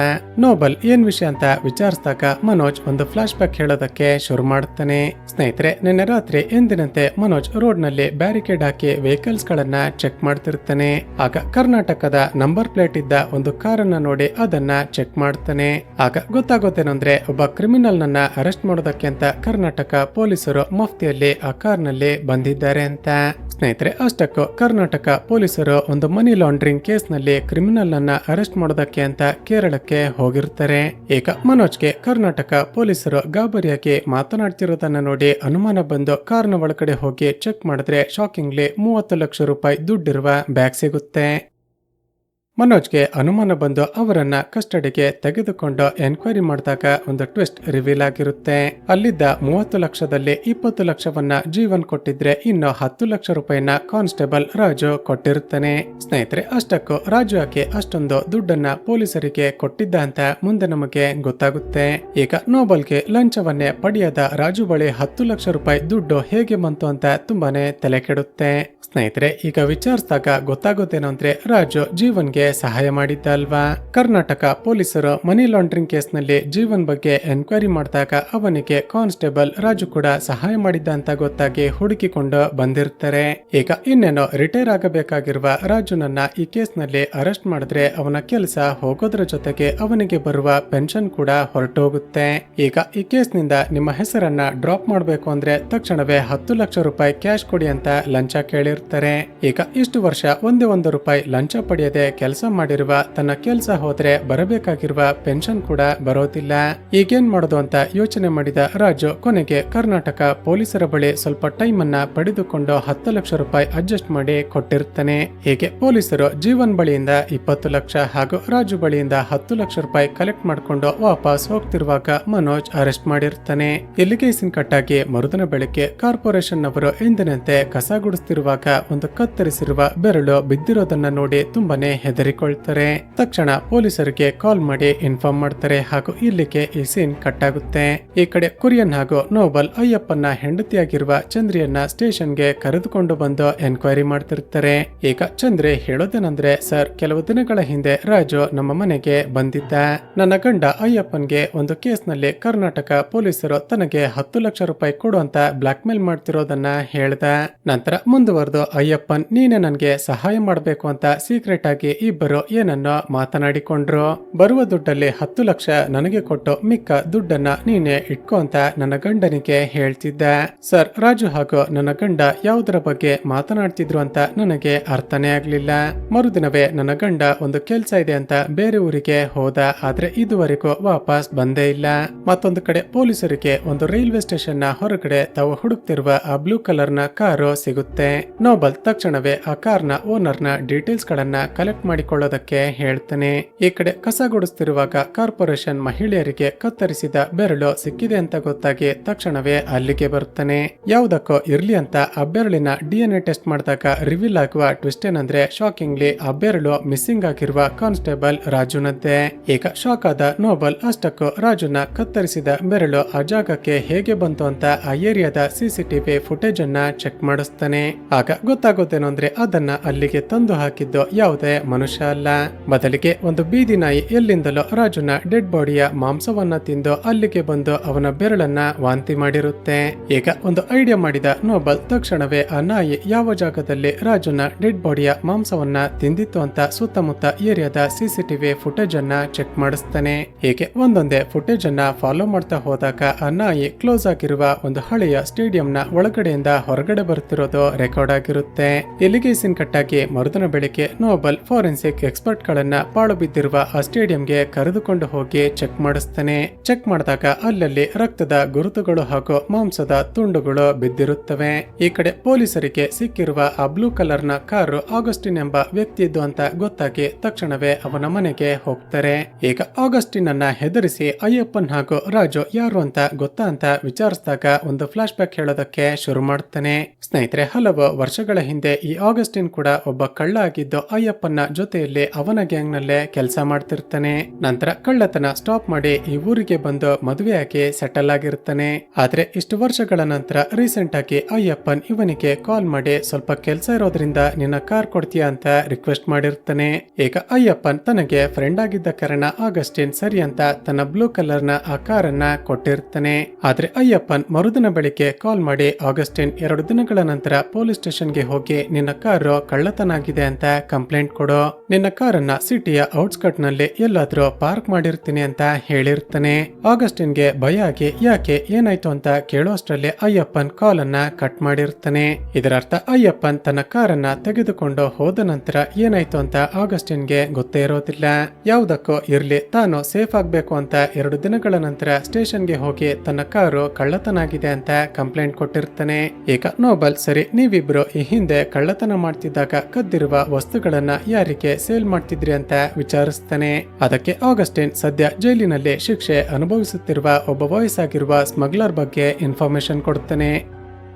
ನೋಬಲ್ ಏನ್ ವಿಷಯ ಅಂತ ವಿಚಾರಿಸಿದಾಗ ಮನೋಜ್ ಒಂದು ಫ್ಲಾಶ್ ಬ್ಯಾಕ್ ಹೇಳೋದಕ್ಕೆ ಶುರು ಮಾಡ್ತಾನೆ. ಸ್ನೇಹಿತರೆ, ನಿನ್ನೆ ರಾತ್ರಿ ಎಂದಿನಂತೆ ಮನೋಜ್ ರೋಡ್ ನಲ್ಲಿ ಬ್ಯಾರಿಕೇಡ್ ಹಾಕಿ ವೆಹಿಕಲ್ಸ್ ಗಳನ್ನ ಚೆಕ್ ಮಾಡ್ತಿರ್ತಾನೆ. ಆಗ ಕರ್ನಾಟಕದ ನಂಬರ್ ಪ್ಲೇಟ್ ಇದ್ದ ಒಂದು ಕಾರನ್ನ ನೋಡಿ ಅದನ್ನ ಚೆಕ್ ಮಾಡ್ತಾನೆ. ಆಗ ಗೊತ್ತಾಗೋದೇನಂದ್ರೆ ಒಬ್ಬ ಕ್ರಿಮಿನಲ್ ನನ್ನ ಅರೆಸ್ಟ್ ಮಾಡೋದಕ್ಕೆ ಅಂತ ಕರ್ನಾಟಕ ಪೊಲೀಸರು ಮಫ್ತಿಯಲ್ಲಿ ಆ ಕಾರ್ನಲ್ಲಿ ಬಂದಿದ್ದಾರೆ ಅಂತ. ಸ್ನೇಹಿತರೆ, ಅಷ್ಟಕ್ಕೂ ಕರ್ನಾಟಕ ಪೊಲೀಸರು ಒಂದು ಮನಿ ಲಾಂಡ್ರಿಂಗ್ ಕೇಸ್ ನಲ್ಲಿ ಕ್ರಿಮಿನಲ್ ಅನ್ನ ಅರೆಸ್ಟ್ ಮಾಡೋದಕ್ಕೆ ಅಂತ ಕೇರಳಕ್ಕೆ ಹೋಗಿರ್ತಾರೆ. ಈಗ ಮನೋಜ್ಗೆ ಕರ್ನಾಟಕ ಪೊಲೀಸರು ಗಾಬರಿಯಾಗಿ ಮಾತನಾಡ್ತಿರೋದನ್ನ ನೋಡಿ ಅನುಮಾನ ಬಂದು ಕಾರ್ನ ಒಳಗಡೆ ಹೋಗಿ ಚೆಕ್ ಮಾಡಿದ್ರೆ ಶಾಕಿಂಗ್ಲಿ 30 ಲಕ್ಷ ರೂಪಾಯಿ ದುಡ್ಡಿರುವ ಬ್ಯಾಗ್ ಸಿಗುತ್ತೆ. ಮನೋಜ್ಗೆ ಅನುಮಾನ ಬಂದು ಅವರನ್ನ ಕಸ್ಟಡಿಗೆ ತೆಗೆದುಕೊಂಡು ಎನ್ಕ್ವೈರಿ ಮಾಡಿದಾಗ ಒಂದು ಟ್ವಿಸ್ಟ್ ರಿವೀಲ್ ಆಗಿರುತ್ತೆ. ಅಲ್ಲಿದ್ದ 30 ಲಕ್ಷದಲ್ಲಿ 20 ಲಕ್ಷವನ್ನ ಜೀವನ್ ಕೊಟ್ಟಿದ್ರೆ ಇನ್ನು 10 ಲಕ್ಷ ರೂಪಾಯಿನ ಕಾನ್ಸ್ಟೇಬಲ್ ರಾಜು ಕೊಟ್ಟಿರುತ್ತಾನೆ. ಸ್ನೇಹಿತರೆ, ಅಷ್ಟಕ್ಕೂ ರಾಜು ಯಾಕೆ ಅಷ್ಟೊಂದು ದುಡ್ಡನ್ನ ಪೊಲೀಸರಿಗೆ ಕೊಟ್ಟಿದ್ದ ಅಂತ ಮುಂದೆ ನಮಗೆ ಗೊತ್ತಾಗುತ್ತೆ. ಈಗ ನೋಬಲ್ಗೆ ಲಂಚವನ್ನೇ ಪಡೆಯದ ರಾಜು ಬಳಿ 10 ಲಕ್ಷ ರೂಪಾಯಿ ದುಡ್ಡು ಹೇಗೆ ಬಂತು ಅಂತ ತುಂಬಾನೇ ತಲೆ ಕೆಡುತ್ತೆ. ಸ್ನೇಹಿತರೆ, ಈಗ ವಿಚಾರಿಸಿದಾಗ ಗೊತ್ತಾಗೋದೇನು ಅಂದ್ರೆ ರಾಜು ಜೀವನ್ಗೆ ತನಗೆ ಸಹಾಯ ಮಾಡಿದ್ದ ಅಲ್ವಾ. ಕರ್ನಾಟಕ ಪೊಲೀಸರು ಮನಿ ಲಾಂಡ್ರಿಂಗ್ ಕೇಸ್ನಲ್ಲಿ ಜೀವನ್ ಬಗ್ಗೆ ಎನ್ಕ್ವೈರಿ ಮಾಡಿದಾಗ ಅವನಿಗೆ ಕಾನ್ಸ್ಟೇಬಲ್ ರಾಜು ಕೂಡ ಸಹಾಯ ಮಾಡಿದ್ದ ಅಂತ ಗೊತ್ತಾಗಿ ಹುಡುಕಿಕೊಂಡು ಬಂದಿರ್ತಾರೆ. ಈಗ ಇನ್ನೇನೋ ರಿಟೈರ್ ಆಗಬೇಕಾಗಿರುವ ರಾಜುನನ್ನ ಈ ಕೇಸ್ನಲ್ಲಿ ಅರೆಸ್ಟ್ ಮಾಡಿದ್ರೆ ಅವನ ಕೆಲಸ ಹೋಗೋದ್ರ ಜೊತೆಗೆ ಅವನಿಗೆ ಬರುವ ಪೆನ್ಷನ್ ಕೂಡ ಹೊರಟೋಗುತ್ತೆ. ಈಗ ಈ ಕೇಸ್ನಿಂದ ನಿಮ್ಮ ಹೆಸರನ್ನ ಡ್ರಾಪ್ ಮಾಡಬೇಕು ಅಂದ್ರೆ ತಕ್ಷಣವೇ 10 ಲಕ್ಷ ರೂಪಾಯಿ ಕ್ಯಾಶ್ ಕೊಡಿ ಅಂತ ಲಂಚ ಕೇಳಿರ್ತಾರೆ. ಈಗ ಇಷ್ಟು ವರ್ಷ ಒಂದೇ ₹1 ಲಂಚ ಪಡೆಯದೆ ಕೆಲಸ ಮಾಡಿರುವ ತನ್ನ ಕೆಲಸ ಹೋದ್ರೆ ಬರಬೇಕಾಗಿರುವ ಪೆನ್ಷನ್ ಕೂಡ ಬರೋದಿಲ್ಲ. ಈಗೇನ್ ಮಾಡೋದು ಅಂತ ಯೋಚನೆ ಮಾಡಿದ ರಾಜು ಕೊನೆಗೆ ಕರ್ನಾಟಕ ಪೊಲೀಸರ ಬಳಿ ಸ್ವಲ್ಪ ಟೈಮ್ ಅನ್ನ ಪಡೆದುಕೊಂಡು 10 ಲಕ್ಷ ರೂಪಾಯಿ ಅಡ್ಜಸ್ಟ್ ಮಾಡಿ ಕೊಟ್ಟಿರ್ತಾನೆ. ಹೀಗೆ ಪೊಲೀಸರು ಜೀವನ್ ಬಳಿಯಿಂದ 20 ಲಕ್ಷ ಹಾಗೂ ರಾಜು ಬಳಿಯಿಂದ 10 ಲಕ್ಷ ರೂಪಾಯಿ ಕಲೆಕ್ಟ್ ಮಾಡಿಕೊಂಡು ವಾಪಸ್ ಹೋಗ್ತಿರುವಾಗ ಮನೋಜ್ ಅರೆಸ್ಟ್ ಮಾಡಿರ್ತಾನೆ. ಇಲ್ಲಿಗೆ ಸೀನ್ ಕಟ್ಟಾಗಿ ಮರುದಿನ ಬೆಳಗ್ಗೆ ಕಾರ್ಪೊರೇಷನ್ ಅವರು ಎಂದಿನಂತೆ ಕಸ ಗುಡಿಸ್ತಿರುವಾಗ ಒಂದು ಕತ್ತರಿಸಿರುವ ಬೆರಳು ಬಿದ್ದಿರೋದನ್ನ ನೋಡಿ ತುಂಬಾನೇ ಹೆದರಿಕೊಳ್ತಾರೆ. ತಕ್ಷಣ ಪೊಲೀಸರಿಗೆ ಕಾಲ್ ಮಾಡಿ ಇನ್ಫಾರ್ಮ್ ಮಾಡ್ತಾರೆ ಹಾಗೂ ಇಲ್ಲಿಗೆ ಈ ಸೀನ್ ಕಟ್ ಆಗುತ್ತೆ. ಈ ಕಡೆ ಕುರಿಯನ್ ಹಾಗೂ ನೋಬಲ್ ಅಯ್ಯಪ್ಪನ ಹೆಂಡತಿಯಾಗಿರುವ ಚಂದ್ರಿಯನ್ನ ಸ್ಟೇಷನ್ಗೆ ಕರೆದುಕೊಂಡು ಬಂದು ಎನ್ಕ್ವೈರಿ ಮಾಡ್ತಿರ್ತಾರೆ. ಈಗ ಚಂದ್ರಿ ಹೇಳೋದೇನಂದ್ರೆ, ಸರ್, ಕೆಲವು ದಿನಗಳ ಹಿಂದೆ ರಾಜು ನಮ್ಮ ಮನೆಗೆ ಬಂದಿದ್ದ. ನನ್ನ ಗಂಡ ಅಯ್ಯಪ್ಪನ್ಗೆ ಒಂದು ಕೇಸ್ನಲ್ಲಿ ಕರ್ನಾಟಕ ಪೊಲೀಸರು ತನಗೆ 10 ಲಕ್ಷ ರೂಪಾಯಿ ಕೊಡು ಅಂತ ಬ್ಲಾಕ್ ಮೇಲ್ ಮಾಡ್ತಿರೋದನ್ನ ಹೇಳ್ದ. ನಂತರ ಮುಂದುವರೆದು ಅಯ್ಯಪ್ಪನ್ ನೀನೆ ನನ್ಗೆ ಸಹಾಯ ಮಾಡಬೇಕು ಅಂತ ಸೀಕ್ರೆಟ್ ಆಗಿ ಇಬ್ಬರು ಏನನ್ನೋ ಮಾತನಾಡಿಕೊಂಡ್ರು. ಬರುವ ದುಡ್ಡಲ್ಲಿ 10 ಲಕ್ಷ ನನಗೆ ಕೊಟ್ಟು ಮಿಕ್ಕ ದುಡ್ಡನ್ನ ನೀನೆ ಇಟ್ಕೋ ಅಂತ ನನ್ನ ಗಂಡನಿಗೆ ಹೇಳ್ತಿದ್ದ. ಸರ್, ರಾಜು ಹಾಗೂ ನನ್ನ ಗಂಡ ಯಾವುದರ ಬಗ್ಗೆ ಮಾತನಾಡ್ತಿದ್ರು ಅಂತ ನನಗೆ ಅರ್ಥನೇ ಆಗ್ಲಿಲ್ಲ. ಮರುದಿನವೇ ನನ್ನ ಗಂಡ ಒಂದು ಕೆಲ್ಸ ಇದೆ ಅಂತ ಬೇರೆ ಊರಿಗೆ ಹೋದ. ಆದ್ರೆ ಇದುವರೆಗೂ ವಾಪಸ್ ಬಂದೇ ಇಲ್ಲ. ಮತ್ತೊಂದು ಕಡೆ ಪೊಲೀಸರಿಗೆ ಒಂದು ರೈಲ್ವೆ ಸ್ಟೇಷನ್ ನ ಹೊರಗಡೆ ತಾವು ಹುಡುಕ್ತಿರುವ ಆ ಬ್ಲೂ ಕಲರ್ ನ ಕಾರು ಸಿಗುತ್ತೆ. ನೋಬಲ್ ತಕ್ಷಣವೇ ಆ ಕಾರ್ ನ ಓನರ್ ನ ಡೀಟೇಲ್ಸ್ ಗಳನ್ನ ಕಲೆಕ್ಟ್ ಮಾಡಿಕೊಳ್ಳೋದಕ್ಕೆ ಹೇಳ್ತಾನೆ. ಈ ಕಡೆ ಕಸ ಗುಡಿಸ್ತಿರುವಾಗ ಕಾರ್ಪೊರೇಷನ್ ಮಹಿಳೆಯರಿಗೆ ಕತ್ತರಿಸಿದ ಬೆರಳು ಸಿಕ್ಕಿದೆ ಅಂತ ಗೊತ್ತಾಗಿ ತಕ್ಷಣವೇ ಅಲ್ಲಿಗೆ ಬರ್ತಾನೆ. ಯಾವುದಕ್ಕೋ ಇರ್ಲಿ ಅಂತ ಆ ಬೆರಳಿನ DNA ಟೆಸ್ಟ್ ಮಾಡಿದಾಗ ರಿವೀಲ್ ಆಗುವ ಟ್ವಿಸ್ಟ್ ಏನಂದ್ರೆ, ಶಾಕಿಂಗ್ಲಿ ಆ ಬೆರಳು ಮಿಸ್ಸಿಂಗ್ ಆಗಿರುವ ಕಾನ್ಸ್ಟೇಬಲ್ ರಾಜುನದ್ದೇ. ಈಗ ಶಾಕ್ ಆದ ನೋಬಲ್ ಅಷ್ಟಕ್ಕೂ ರಾಜುನ ಕತ್ತರಿಸಿದ ಬೆರಳು ಆ ಜಾಗಕ್ಕೆ ಹೇಗೆ ಬಂತು ಅಂತ ಆ ಏರಿಯಾದ CCTV ಫುಟೇಜ್ ಅನ್ನ ಚೆಕ್ ಮಾಡಿಸ್ತಾನೆ. ಆಗ ಗೊತ್ತಾಗೋದೇನು ಅಂದ್ರೆ ಅದನ್ನ ಅಲ್ಲಿಗೆ ತಂದು ಹಾಕಿದ್ದು ಯಾವುದೇ ಮನುಷ್ಯ ಅಲ್ಲ, ಬದಲಿಗೆ ಒಂದು ಬೀದಿ ನಾಯಿ ಎಲ್ಲಿಂದಲೋ ರಾಜುನ ಡೆಡ್ ಬಾಡಿಯ ಮಾಂಸವನ್ನ ತಿಂದು ಅಲ್ಲಿಗೆ ಬಂದು ಅವನ ಬೆರಳನ್ನ ವಾಂತಿ ಮಾಡಿರುತ್ತೆ. ಈಗ ಒಂದು ಐಡಿಯಾ ಮಾಡಿದ ನೋಬಲ್ ತಕ್ಷಣವೇ ಆ ನಾಯಿ ಯಾವ ಜಾಗದಲ್ಲಿ ರಾಜುನ ಡೆಡ್ ಬಾಡಿಯ ಮಾಂಸವನ್ನ ತಿಂದಿತ್ತು ಅಂತ ಸುತ್ತಮುತ್ತ ಏರಿಯಾದ CCTV ಫುಟೇಜ್ ಅನ್ನ ಚೆಕ್ ಮಾಡಿಸ್ತಾನೆ. ಹೀಗೆ ಒಂದೊಂದೇ ಫುಟೇಜ್ ಅನ್ನ ಫಾಲೋ ಮಾಡ್ತಾ ಹೋದಾಗ ಆ ನಾಯಿ ಕ್ಲೋಸ್ ಆಗಿರುವ ಒಂದು ಹಳೆಯ ಸ್ಟೇಡಿಯಂ ನ ಒಳಗಡೆಯಿಂದ ಹೊರಗಡೆ ಬರುತ್ತಿರೋದು ರೆಕಾರ್ಡ್ ಆಗಿರುತ್ತೆ. ಇಲ್ಲಿಗೆ ಸೀನ್ ಕಟ್ಟಾಗಿ ಮರುದಿನ ಬೆಳಿಗ್ಗೆ ನೋಬಲ್ ಫಾರೆನ್ಸಿಕ್ ಎಕ್ಸ್ಪರ್ಟ್ ಗಳನ್ನ ಪಾಳು ಬಿದ್ದಿರುವ ಆ ಸ್ಟೇಡಿಯಂಗೆ ಕರೆದುಕೊಂಡು ಹೋಗಿ ಚೆಕ್ ಮಾಡಿಸ್ತಾನೆ. ಚೆಕ್ ಮಾಡಿದಾಗ ಅಲ್ಲಲ್ಲಿ ರಕ್ತದ ಗುರುತುಗಳು ಹಾಗೂ ಮಾಂಸದ ತುಂಡುಗಳು ಬಿದ್ದಿರುತ್ತವೆ. ಈ ಕಡೆ ಪೊಲೀಸರಿಗೆ ಸಿಕ್ಕಿರುವ ಆ ಬ್ಲೂ ಕಲರ್ ನ ಕಾರು ಆಗಸ್ಟಿನ್ ಎಂಬ ವ್ಯಕ್ತಿದ್ದು ಅಂತ ಗೊತ್ತಾಗಿ ತಕ್ಷಣವೇ ಅವನ ಮನೆಗೆ ಹೋಗ್ತಾರೆ. ಈಗ ಆಗಸ್ಟಿನ್ ಅನ್ನ ಹೆದರಿಸಿ ಅಯ್ಯಪ್ಪನ್ ಹಾಗೂ ರಾಜು ಯಾರು ಅಂತ ಗೊತ್ತಾ ಅಂತ ವಿಚಾರಿಸಿದಾಗ ಒಂದು ಫ್ಲಾಶ್ ಬ್ಯಾಕ್ ಹೇಳೋದಕ್ಕೆ ಶುರು ಮಾಡ್ತಾನೆ. ಸ್ನೇಹಿತರೆ, ಹಲವು ವರ್ಷಗಳ ಹಿಂದೆ ಈ ಆಗಸ್ಟಿನ್ ಕೂಡ ಒಬ್ಬ ಕಳ್ಳ ಆಗಿದ್ದು ಅಯ್ಯಪ್ಪನ ಜೊತೆಯಲ್ಲಿ ಅವನ ಗ್ಯಾಂಗ್ ನಲ್ಲೇ ಕೆಲಸ ಮಾಡ್ತಿರ್ತಾನೆ. ನಂತರ ಕಳ್ಳತನ ಸ್ಟಾಪ್ ಮಾಡಿ ಈ ಊರಿಗೆ ಬಂದು ಮದುವೆಯಾಗಿ ಸೆಟಲ್ ಆಗಿರ್ತಾನೆ. ಆದ್ರೆ ಇಷ್ಟು ವರ್ಷಗಳ ನಂತರ ರೀಸೆಂಟ್ ಆಗಿ ಅಯ್ಯಪ್ಪನ್ ಇವನಿಗೆ ಕಾಲ್ ಮಾಡಿ ಸ್ವಲ್ಪ ಕೆಲಸ ಇರೋದ್ರಿಂದ ನಿನ್ನ ಕಾರ್ ಕೊಡ್ತೀಯಾ ಅಂತ ರಿಕ್ವೆಸ್ಟ್ ಮಾಡಿರ್ತಾನೆ. ಈಗ ಅಯ್ಯಪ್ಪನ್ ತನಗೆ ಫ್ರೆಂಡ್ ಆಗಿದ್ದ ಕಾರಣ ಆಗಸ್ಟಿನ್ ಸರಿ ಅಂತ ತನ್ನ ಬ್ಲೂ ಕಲರ್ ನ ಆ ಕಾರನ್ನ ಕೊಟ್ಟಿರ್ತಾನೆ. ಆದ್ರೆ ಅಯ್ಯಪ್ಪನ್ ಮರುದಿನ ಬೆಳಿಗ್ಗೆ ಕಾಲ್ ಮಾಡಿ ಆಗಸ್ಟಿನ್ 2 ದಿನಗಳ ನಂತರ ಪೊಲೀಸ್ ಸ್ಟೇಷನ್ಗೆ ಹೋಗಿ ನಿನ್ನ ಕಾರು ಕಳ್ಳತನ ಆಗಿದೆ ಅಂತ ಕಂಪ್ಲೇಂಟ್ ಕೊಡು, ನಿನ್ನ ಕಾರನ್ನ ಸಿಟಿಯ ಔಟ್ಸ್ಕಟ್ ನಲ್ಲಿ ಎಲ್ಲಾದ್ರೂ ಪಾರ್ಕ್ ಮಾಡಿರ್ತೀನಿ ಅಂತ ಹೇಳಿರ್ತಾನೆ. ಆಗಸ್ಟಿನ್ಗೆ ಭಯ ಆಗಿ ಯಾಕೆ ಏನಾಯ್ತು ಅಂತ ಕೇಳೋಷ್ಟರಲ್ಲಿ ಅಯ್ಯಪ್ಪನ್ ಕಾಲ್ ಅನ್ನ ಕಟ್ ಮಾಡಿರ್ತಾನೆ. ಇದರರ್ಥ ಅಯ್ಯಪ್ಪನ್ ತನ್ನ ಕಾರನ್ನ ತೆಗೆದುಕೊಂಡು ಹೋದ ನಂತರ ಏನಾಯ್ತು ಅಂತ ಆಗಸ್ಟಿನ್ಗೆ ಗೊತ್ತೇ ಇರೋದಿಲ್ಲ. ಯಾವುದಕ್ಕೂ ಇರ್ಲಿ, ತಾನು ಸೇಫ್ ಆಗ್ಬೇಕು ಅಂತ 2 ದಿನಗಳ ನಂತರ ಸ್ಟೇಷನ್ಗೆ ಹೋಗಿ ತನ್ನ ಕಾರು ಕಳ್ಳತನ ಆಗಿದೆ ಅಂತ ಕಂಪ್ಲೇಂಟ್ ಕೊಟ್ಟಿರ್ತಾನೆ. ಈಗ ನೋಬಲ್, ಸರಿ, ನೀವಿಬ್ರು ಈ ಹಿಂದೆ ಕಳ್ಳತನ ಮಾಡ್ತಿದ್ದಾಗ ಕದ್ದಿರುವ ವಸ್ತುಗಳನ್ನ ಯಾರಿಗೆ ಸೇಲ್ ಮಾಡ್ತಿದ್ರಿ ಅಂತ ವಿಚಾರಿಸ್ತಾನೆ. ಅದಕ್ಕೆ ಆಗಸ್ಟಿನ್ ಸದ್ಯ ಜೈಲಿನಲ್ಲಿ ಶಿಕ್ಷೆ ಅನುಭವಿಸುತ್ತಿರುವ ಒಬ್ಬ ವಯಸ್ಸಾಗಿರುವ ಸ್ಮಗ್ಲರ್ ಬಗ್ಗೆ ಇನ್ಫಾರ್ಮೇಶನ್ ಕೊಡ್ತಾನೆ.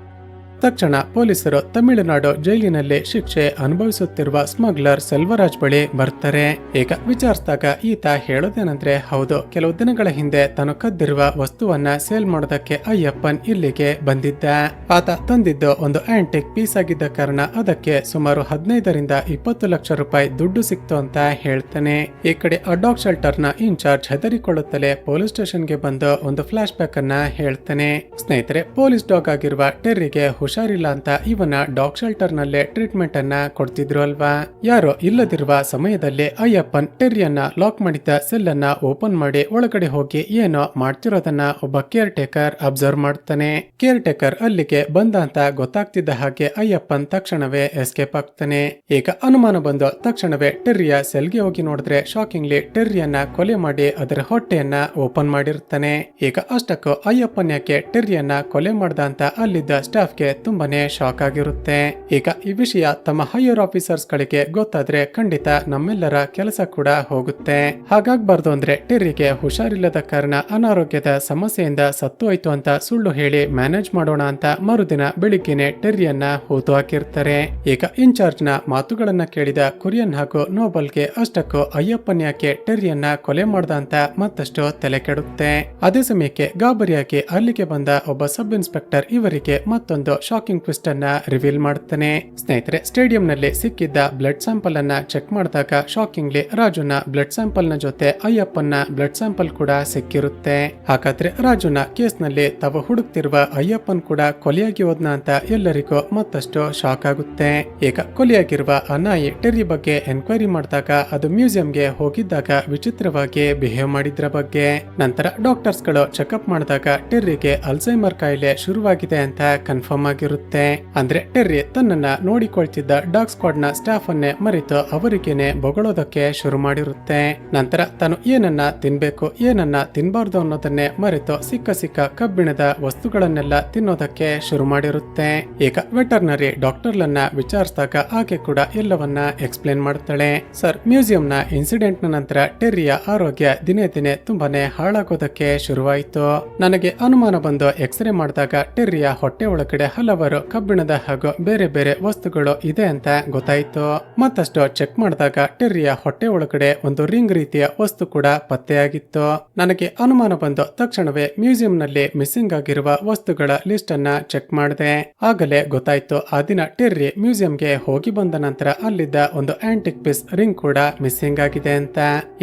ತಕ್ಷಣ ಪೊಲೀಸರು ತಮಿಳುನಾಡು ಜೈಲಿನಲ್ಲಿ ಶಿಕ್ಷೆ ಅನುಭವಿಸುತ್ತಿರುವ ಸ್ಮಗ್ಲರ್ ಸೆಲ್ವರಾಜ್ ಬಳಿ ಬರ್ತಾರೆ. ಈಗ ವಿಚಾರಿಸಿದಾಗ ಈತ ಹೇಳೋದೇನಂದ್ರೆ, ಹೌದು, ಕೆಲವು ದಿನಗಳ ಹಿಂದೆ ತಾನು ಕದ್ದಿರುವ ವಸ್ತುವನ್ನ ಸೇಲ್ ಮಾಡೋದಕ್ಕೆ ಅಯ್ಯಪ್ಪನ್ ಇಲ್ಲಿಗೆ ಬಂದಿದ್ದ. ಆತ ತಂದಿದ್ದು ಒಂದು ಆಂಟಿಕ್ ಪೀಸ್ ಆಗಿದ್ದ ಕಾರಣ ಅದಕ್ಕೆ ಸುಮಾರು 15ರಿಂದ 20 ಲಕ್ಷ ರೂಪಾಯಿ ದುಡ್ಡು ಸಿಕ್ತು ಅಂತ ಹೇಳ್ತಾನೆ. ಈ ಕಡೆ ಆ ಡಾಗ್ ಶೆಲ್ಟರ್ ನ ಇನ್ಚಾರ್ಜ್ ಹೆದರಿಕೊಳ್ಳುತ್ತಲೇ ಪೊಲೀಸ್ ಸ್ಟೇಷನ್ಗೆ ಬಂದು ಒಂದು ಫ್ಲಾಶ್ ಬ್ಯಾಕ್ ಅನ್ನ ಹೇಳ್ತಾನೆ. ಸ್ನೇಹಿತರೆ, ಪೊಲೀಸ್ ಡಾಗ್ ಆಗಿರುವ ಟೆರ್ರಿಗೆ ಹುಷಾರಿಲ್ಲ ಅಂತ ಇವನ ಡಾಗ್ ಶೆಲ್ಟರ್ ನಲ್ಲೇ ಟ್ರೀಟ್ಮೆಂಟ್ ಅನ್ನ ಕೊಡ್ತಿದ್ರು ಅಲ್ವಾ. ಯಾರೋ ಇಲ್ಲದಿರುವ ಸಮಯದಲ್ಲಿ ಅಯ್ಯಪ್ಪನ್ ಟೆರ್ರಿಯನ್ನ ಲಾಕ್ ಮಾಡಿದ್ದ ಸೆಲ್ ಅನ್ನ ಓಪನ್ ಮಾಡಿ ಒಳಗಡೆ ಹೋಗಿ ಏನೋ ಮಾಡ್ತಿರೋದನ್ನ ಒಬ್ಬ ಕೇರ್ ಟೇಕರ್ ಅಬ್ಸರ್ವ್ ಮಾಡ್ತಾನೆ. ಕೇರ್ ಟೇಕರ್ ಅಲ್ಲಿಗೆ ಬಂದ ಅಂತ ಗೊತ್ತಾಗ್ತಿದ್ದ ಹಾಗೆ ಅಯ್ಯಪ್ಪನ್ ತಕ್ಷಣವೇ ಎಸ್ಕೇಪ್ ಆಗ್ತಾನೆ. ಈಗ ಅನುಮಾನ ಬಂದು ತಕ್ಷಣವೇ ಟೆರ್ರಿಯ ಸೆಲ್ಗೆ ಹೋಗಿ ನೋಡಿದ್ರೆ ಶಾಕಿಂಗ್ಲಿ ಟೆರ್ರಿಯನ್ನ ಕೊಲೆ ಮಾಡಿ ಅದರ ಹೊಟ್ಟೆಯನ್ನ ಓಪನ್ ಮಾಡಿರ್ತಾನೆ. ಈಗ ಅಷ್ಟಕ್ಕೂ ಅಯ್ಯಪ್ಪನ್ ಯಾಕೆ ಟೆರ್ರಿಯನ್ನ ಕೊಲೆ ಮಾಡ್ದ ಅಂತ ಅಲ್ಲಿದ್ದ ಸ್ಟಾಫ್ಗೆ ತುಂಬಾನೇ ಶಾಕ್ ಆಗಿರುತ್ತೆ. ಈಗ ಈ ವಿಷಯ ತಮ್ಮ ಹೈಯರ್ ಆಫೀಸರ್ಸ್ ಗಳಿಗೆ ಗೊತ್ತಾದ್ರೆ ಖಂಡಿತ ನಮ್ಮೆಲ್ಲರ ಕೆಲಸ ಕೂಡ ಹೋಗುತ್ತೆ. ಹಾಗಾಗ್ಬಾರ್ದು ಅಂದ್ರೆ ಟೆರ್ರಿಗೆ ಹುಷಾರಿಲ್ಲದ ಕಾರಣ ಅನಾರೋಗ್ಯದ ಸಮಸ್ಯೆಯಿಂದ ಸತ್ತು ಹೋಯ್ತು ಅಂತ ಸುಳ್ಳು ಹೇಳಿ ಮ್ಯಾನೇಜ್ ಮಾಡೋಣ ಅಂತ ಮರುದಿನ ಬೆಳಿಗ್ಗೆನೆ ಟೆರ್ರಿಯನ್ನ ಹೂತು ಹಾಕಿರ್ತಾರೆ. ಈಗ ಇನ್ಚಾರ್ಜ್ ನ ಮಾತುಗಳನ್ನ ಕೇಳಿದ ಕುರಿಯನ್ ಹಾಗೂ ನೋಬಲ್ಗೆ ಅಷ್ಟಕ್ಕೂ ಅಯ್ಯಪ್ಪನ್ ಯಾಕೆ ಟೆರ್ರಿಯನ್ನ ಕೊಲೆ ಮಾಡ್ದ ಅಂತ ಮತ್ತಷ್ಟು ತಲೆ ಕೆಡುತ್ತೆ. ಅದೇ ಸಮಯಕ್ಕೆ ಗಾಬರಿಯಾಗಿ ಅಲ್ಲಿಗೆ ಬಂದ ಒಬ್ಬ ಸಬ್ ಇನ್ಸ್ಪೆಕ್ಟರ್ ಇವರಿಗೆ ಮತ್ತೊಂದು ಶಾಕಿಂಗ್ ಟ್ವಿಸ್ಟ್ ಅನ್ನ ರಿವೀಲ್ ಮಾಡ್ತಾನೆ. ಸ್ನೇಹಿತರೆ, ಸ್ಟೇಡಿಯಂ ನಲ್ಲಿ ಸಿಕ್ಕಿದ್ದ ಬ್ಲಡ್ ಸ್ಯಾಂಪಲ್ ಅನ್ನ ಚೆಕ್ ಮಾಡಿದಾಗ ಶಾಕಿಂಗ್ಲಿ ರಾಜುನ ಬ್ಲಡ್ ಸ್ಯಾಂಪಲ್ ನ ಜೊತೆ ಅಯ್ಯಪ್ಪನ ಬ್ಲಡ್ ಸ್ಯಾಂಪಲ್ ಕೂಡ ಸಿಕ್ಕಿರುತ್ತೆ. ಹಾಗಾದ್ರೆ ರಾಜುನ ಕೇಸ್ ನಲ್ಲಿ ತಾವು ಹುಡುಕ್ತಿರುವ ಅಯ್ಯಪ್ಪನ್ ಕೂಡ ಕೊಲೆಯಾಗಿ ಹೋದ್ನ ಅಂತ ಎಲ್ಲರಿಗೂ ಮತ್ತಷ್ಟು ಶಾಕ್ ಆಗುತ್ತೆ. ಈಗ ಕೊಲೆಯಾಗಿರುವ ಆ ನಾಯಿ ಟೆರ್ರಿ ಬಗ್ಗೆ ಎನ್ಕ್ವೈರಿ ಮಾಡಿದಾಗ ಅದು ಮ್ಯೂಸಿಯಂಗೆ ಹೋಗಿದ್ದಾಗ ವಿಚಿತ್ರವಾಗಿ ಬಿಹೇವ್ ಮಾಡಿದ್ರ ಬಗ್ಗೆ, ನಂತರ ಡಾಕ್ಟರ್ಸ್ ಗಳು ಚೆಕ್ಅಪ್ ಮಾಡಿದಾಗ ಟೆರ್ರಿಗೆ ಅಲ್ಝೈಮರ್ ಕಾಯಿಲೆ ಶುರುವಾಗಿದೆ ಅಂತ ಕನ್ಫರ್ಮ್ ಆಗಿರುತ್ತೆ. ಅಂದ್ರೆ ಟೆರ್ರಿ ತನ್ನನ್ನ ನೋಡಿಕೊಳ್ತಿದ್ದ ಡಾಗ್ ಸ್ಕ್ವಾಡ್ ನ ಸ್ಟಾಫ್ ಅನ್ನೇ ಮರೆತು ಅವರಿಗೇನೆ ಬೊಗಳೋದಕ್ಕೆ ಶುರು ಮಾಡಿರುತ್ತೆ. ನಂತರ ತಾನು ಏನನ್ನ ತಿನ್ಬೇಕು ಏನನ್ನ ತಿನ್ಬಾರ್ದು ಅನ್ನೋದನ್ನೇ ಮರೆತು ಸಿಕ್ಕ ಕಬ್ಬಿಣದ ವಸ್ತುಗಳನ್ನೆಲ್ಲ ತಿನ್ನೋದಕ್ಕೆ ಶುರು ಮಾಡಿರುತ್ತೆ. ಈಗ ವೆಟರ್ನರಿ ಡಾಕ್ಟರ್ಲನ್ನ ವಿಚಾರಿಸಿದಾಗ ಆಕೆ ಕೂಡ ಎಲ್ಲವನ್ನ ಎಕ್ಸ್ಪ್ಲೇನ್ ಮಾಡ್ತಾಳೆ. ಸರ್, ಮ್ಯೂಸಿಯಂ ನ ಇನ್ಸಿಡೆಂಟ್ ನ ನಂತರ ಟೆರ್ರಿಯ ಆರೋಗ್ಯ ದಿನೇ ದಿನೇ ತುಂಬಾನೇ ಹಾಳಾಗೋದಕ್ಕೆ ಶುರುವಾಯಿತು. ನನಗೆ ಅನುಮಾನ ಬಂದು ಎಕ್ಸ್ರೇ ಮಾಡಿದಾಗ ಟೆರ್ರಿಯ ಹೊಟ್ಟೆ ಒಳಗಡೆ ಹಲವಾರು ಕಬ್ಬಿಣದ ಹಾಗೂ ಬೇರೆ ಬೇರೆ ವಸ್ತುಗಳು ಇದೆ ಅಂತ ಗೊತ್ತಾಯಿತು. ಮತ್ತಷ್ಟು ಚೆಕ್ ಮಾಡಿದಾಗ ಟೆರ್ರಿಯ ಹೊಟ್ಟೆ ಒಳಗಡೆ ಒಂದು ರಿಂಗ್ ರೀತಿಯ ವಸ್ತು ಕೂಡ ಪತ್ತೆಯಾಗಿತ್ತು. ನನಗೆ ಅನುಮಾನ ಬಂದು ತಕ್ಷಣವೇ ಮ್ಯೂಸಿಯಂ ನಲ್ಲಿ ಮಿಸ್ಸಿಂಗ್ ಆಗಿರುವ ವಸ್ತುಗಳ ಲಿಸ್ಟ್ ಅನ್ನ ಚೆಕ್ ಮಾಡಿದೆ. ಆಗಲೇ ಗೊತ್ತಾಯ್ತು ಆ ದಿನ ಟೆರ್ರಿ ಮ್ಯೂಸಿಯಂಗೆ ಹೋಗಿ ಬಂದ ನಂತರ ಅಲ್ಲಿದ್ದ ಒಂದು ಆಂಟಿಕ್ ಪೀಸ್ ರಿಂಗ್ ಕೂಡ ಮಿಸ್ಸಿಂಗ್ ಆಗಿದೆ ಅಂತ.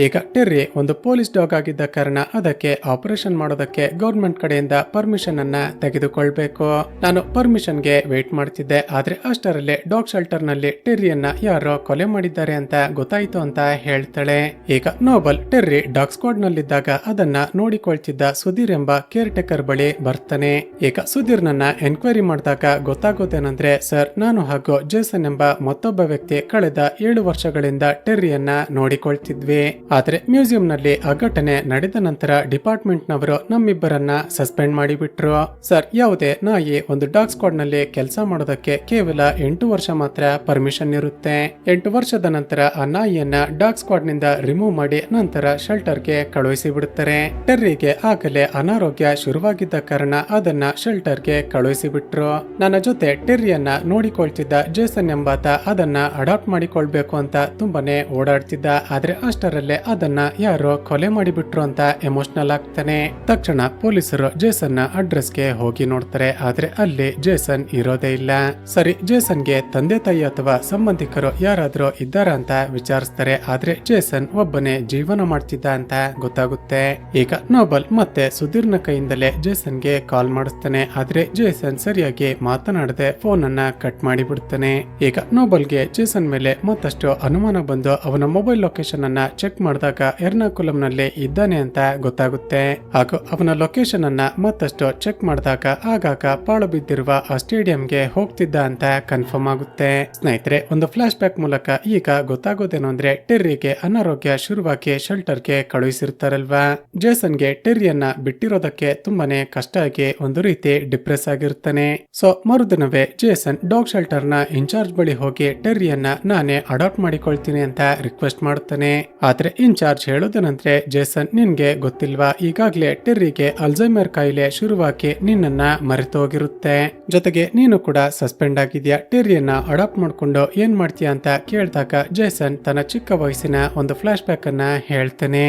ಈಗ ಟೆರ್ರಿ ಒಂದು ಪೊಲೀಸ್ ಡಾಗ್ ಆಗಿದ್ದ ಕಾರಣ ಅದಕ್ಕೆ ಆಪರೇಷನ್ ಮಾಡೋದಕ್ಕೆ ಗವರ್ಮೆಂಟ್ ಕಡೆಯಿಂದ ಪರ್ಮಿಷನ್ ಅನ್ನ ತೆಗೆದುಕೊಳ್ಬೇಕು. ನಾನು ಪರ್ಮಿಷನ್ ಗೆ ವೇಟ್ ಮಾಡ್ತಿದ್ದೆ. ಆದ್ರೆ ಅಷ್ಟರಲ್ಲೇ ಡಾಗ್ ಶೆಲ್ಟರ್ ನಲ್ಲಿ ಟೆರ್ರಿಯನ್ನ ಯಾರೋ ಕೊಲೆ ಮಾಡಿದ್ದಾರೆ ಅಂತ ಗೊತ್ತಾಯ್ತು ಅಂತ ಹೇಳ್ತಾಳೆ. ಈಗ ನೋಬಲ್ ಟೆರ್ರಿ ಡಾಗ್ ಸ್ಕ್ವಾಡ್ ನಲ್ಲಿದ್ದಾಗ ಅದನ್ನ ನೋಡಿಕೊಳ್ತಿದ್ದ ಸುಧೀರ್ ಎಂಬ ಕೇರ್ ಟೇಕರ್ ಬಳಿ ಬರ್ತಾನೆ. ಈಗ ಸುಧೀರ್ ನನ್ನ ಎನ್ಕ್ವೈರಿ ಮಾಡಿದಾಗ ಗೊತ್ತಾಗೋದೇನಂದ್ರೆ, ಸರ್, ನಾನು ಹಾಗೂ ಜೇಸನ್ ಎಂಬ ಮತ್ತೊಬ್ಬ ವ್ಯಕ್ತಿ ಕಳೆದ 7 ವರ್ಷಗಳಿಂದ ಟೆರ್ರಿಯನ್ನ ನೋಡಿಕೊಳ್ತಿದ್ವಿ. ಆದ್ರೆ ಮ್ಯೂಸಿಯಂ ನಲ್ಲಿ ಆ ಘಟನೆ ನಡೆದ ನಂತರ ಡಿಪಾರ್ಟ್ಮೆಂಟ್ ನವರು ನಮ್ಮಿಬ್ಬರನ್ನ ಸಸ್ಪೆಂಡ್ ಮಾಡಿಬಿಟ್ರು. ಸರ್, ಯಾವುದೇ ನಾಯಿ ಒಂದು ಡಾಗ್ ಸ್ಕ್ವಾಡ್ ನಲ್ಲಿ ಕೆಲಸ ಮಾಡೋದಕ್ಕೆ ಕೇವಲ 8 ವರ್ಷ ಮಾತ್ರ ಪರ್ಮಿಷನ್ ಇರುತ್ತೆ. 8 ವರ್ಷದ ನಂತರ ಆ ನಾಯಿಯನ್ನ ಡಾಗ್ ಸ್ಕ್ವಾಡ್ ನಿಂದ ರಿಮೂವ್ ಮಾಡಿ ನಂತರ ಶೆಲ್ಟರ್ಗೆ ಕಳುಹಿಸಿ ಬಿಡುತ್ತಾರೆ. ಟೆರ್ರಿಗೆ ಆಗಲೇ ಅನಾರೋಗ್ಯ ಶುರುವಾಗಿದ್ದ ಕಾರಣ ಅದನ್ನ ಶೆಲ್ಟರ್ಗೆ ಕಳುಹಿಸಿ ಬಿಟ್ರು. ನನ್ನ ಜೊತೆ ಟೆರ್ರಿಯನ್ನ ನೋಡಿಕೊಳ್ತಿದ್ದ ಜೇಸನ್ ಎಂಬಾತ ಅದನ್ನ ಅಡಾಪ್ಟ್ ಮಾಡಿಕೊಳ್ಬೇಕು ಅಂತ ತುಂಬಾನೇ ಓಡಾಡ್ತಿದ್ದ. ಆದ್ರೆ ಅಷ್ಟರಲ್ಲೇ ಅದನ್ನ ಯಾರೋ ಕೊಲೆ ಮಾಡಿಬಿಟ್ರು ಅಂತ ಎಮೋಷನಲ್ ಆಗ್ತಾನೆ. ತಕ್ಷಣ ಪೊಲೀಸರು ಜೇಸನ್ ನ ಅಡ್ರೆಸ್ಗೆ ಹೋಗಿ ನೋಡ್ತಾರೆ. ಆದ್ರೆ ಅಲ್ಲಿ ಜೇಸನ್ ಇರೋದೇ ಇಲ್ಲ. ಸರಿ, ಜೇಸನ್ಗೆ ತಂದೆ ತಾಯಿ ಅಥವಾ ಸಂಬಂಧಿಕರು ಯಾರಾದ್ರೂ ಇದ್ದಾರ ಅಂತ ವಿಚಾರಿಸ್ತಾರೆ. ಆದ್ರೆ ಜೇಸನ್ ಒಬ್ಬನೇ ಜೀವನ ಮಾಡ್ತಿದ್ದ ಅಂತ ಗೊತ್ತಾಗುತ್ತೆ. ಈಗ ನೋಬಲ್ ಮತ್ತೆ ಸುಧೀರ್ನ ಕೈಯಿಂದಲೇ ಜೇಸನ್ಗೆ ಕಾಲ್ ಮಾಡಿಸ್ತಾನೆ. ಆದ್ರೆ ಜೇಸನ್ ಸರಿಯಾಗಿ ಮಾತನಾಡದೆ ಫೋನ್ ಅನ್ನ ಕಟ್ ಮಾಡಿ ಬಿಡ್ತಾನೆ. ಈಗ ನೋಬಲ್ಗೆ ಜೇಸನ್ ಮೇಲೆ ಮತ್ತಷ್ಟು ಅನುಮಾನ ಬಂದು ಅವನ ಮೊಬೈಲ್ ಲೊಕೇಶನ್ ಅನ್ನ ಚೆಕ್ ಮಾಡಿದಾಗ ಎರ್ನಾಕುಲಂ ನಲ್ಲಿ ಇದ್ದಾನೆ ಅಂತ ಗೊತ್ತಾಗುತ್ತೆ. ಹಾಗೂ ಅವನ ಲೊಕೇಶನ್ ಅನ್ನ ಮತ್ತಷ್ಟು ಚೆಕ್ ಮಾಡಿದಾಗ ಆಗಾಗ ಪಾಳು ಬಿದ್ದಿರುವ ಆ ಸ್ಟೇಡಿಯಂಗೆ ಹೋಗ್ತಿದ್ದ ಅಂತ ಕನ್ಫರ್ಮ್ ಆಗುತ್ತೆ. ಸ್ನೇಹಿತರೆ, ಒಂದು ಫ್ಲಾಶ್ ಬ್ಯಾಕ್ ಮೂಲಕ ಈಗ ಗೊತ್ತಾಗೋದೇನು ಅಂದ್ರೆ ಟೆರ್ರಿಗೆ ಅನಾರೋಗ್ಯ ಶುರುವಾಗಿ ಶೆಲ್ಟರ್ಗೆ ಕಳುಹಿಸಿರ್ತಾರಲ್ವಾ. ಜೇಸನ್ಗೆ ಟೆರ್ರಿಯನ್ನ ಬಿಟ್ಟಿರೋದಕ್ಕೆ ತುಂಬಾನೇ ಕಷ್ಟ ಆಗಿ ಒಂದು ರೀತಿ ಡಿಪ್ರೆಸ್ ಆಗಿರ್ತಾನೆ. ಸೊ ಮರುದಿನವೇ ಜೇಸನ್ ಡಾಗ್ ಶೆಲ್ಟರ್ ನ ಇನ್ಚಾರ್ಜ್ ಬಳಿ ಹೋಗಿ ಟೆರ್ರಿಯನ್ನ ನಾನೇ ಅಡಾಪ್ಟ್ ಮಾಡಿಕೊಳ್ತೀನಿ ಅಂತ ರಿಕ್ವೆಸ್ಟ್ ಮಾಡುತ್ತಾನೆ. ಆದ್ರೆ ಇನ್ಚಾರ್ಜ್ ಹೇಳೋದೇನಂದ್ರೆ, ಜೇಸನ್, ನಿನ್ಗೆ ಗೊತ್ತಿಲ್ವಾ, ಈಗಾಗ್ಲೇ ಟೆರ್ರಿಗೆ ಅಲ್ಝೈಮರ್ ಕಾಯಿಲೆ ಶುರುವಾಗಿ ನಿನ್ನನ್ನ ಮರೆತು ಹೋಗಿರುತ್ತೆ. ಜೊತೆಗೆ ನೀನು ಕೂಡ ಸಸ್ಪೆಂಡ್ ಆಗಿದ್ಯಾ, ಟೆರ್ರಿಯನ್ನ ಅಡಾಪ್ಟ್ ಮಾಡ್ಕೊಂಡು ಏನ್ ಮಾಡ್ತೀಯ ಅಂತ ಕೇಳಿದಾಗ ಜೇಸನ್ ತನ್ನ ಚಿಕ್ಕ ವಯಸ್ಸಿನ ಒಂದು ಫ್ಲಾಶ್ ಬ್ಯಾಕ್ ಅನ್ನ ಹೇಳ್ತಾನೆ.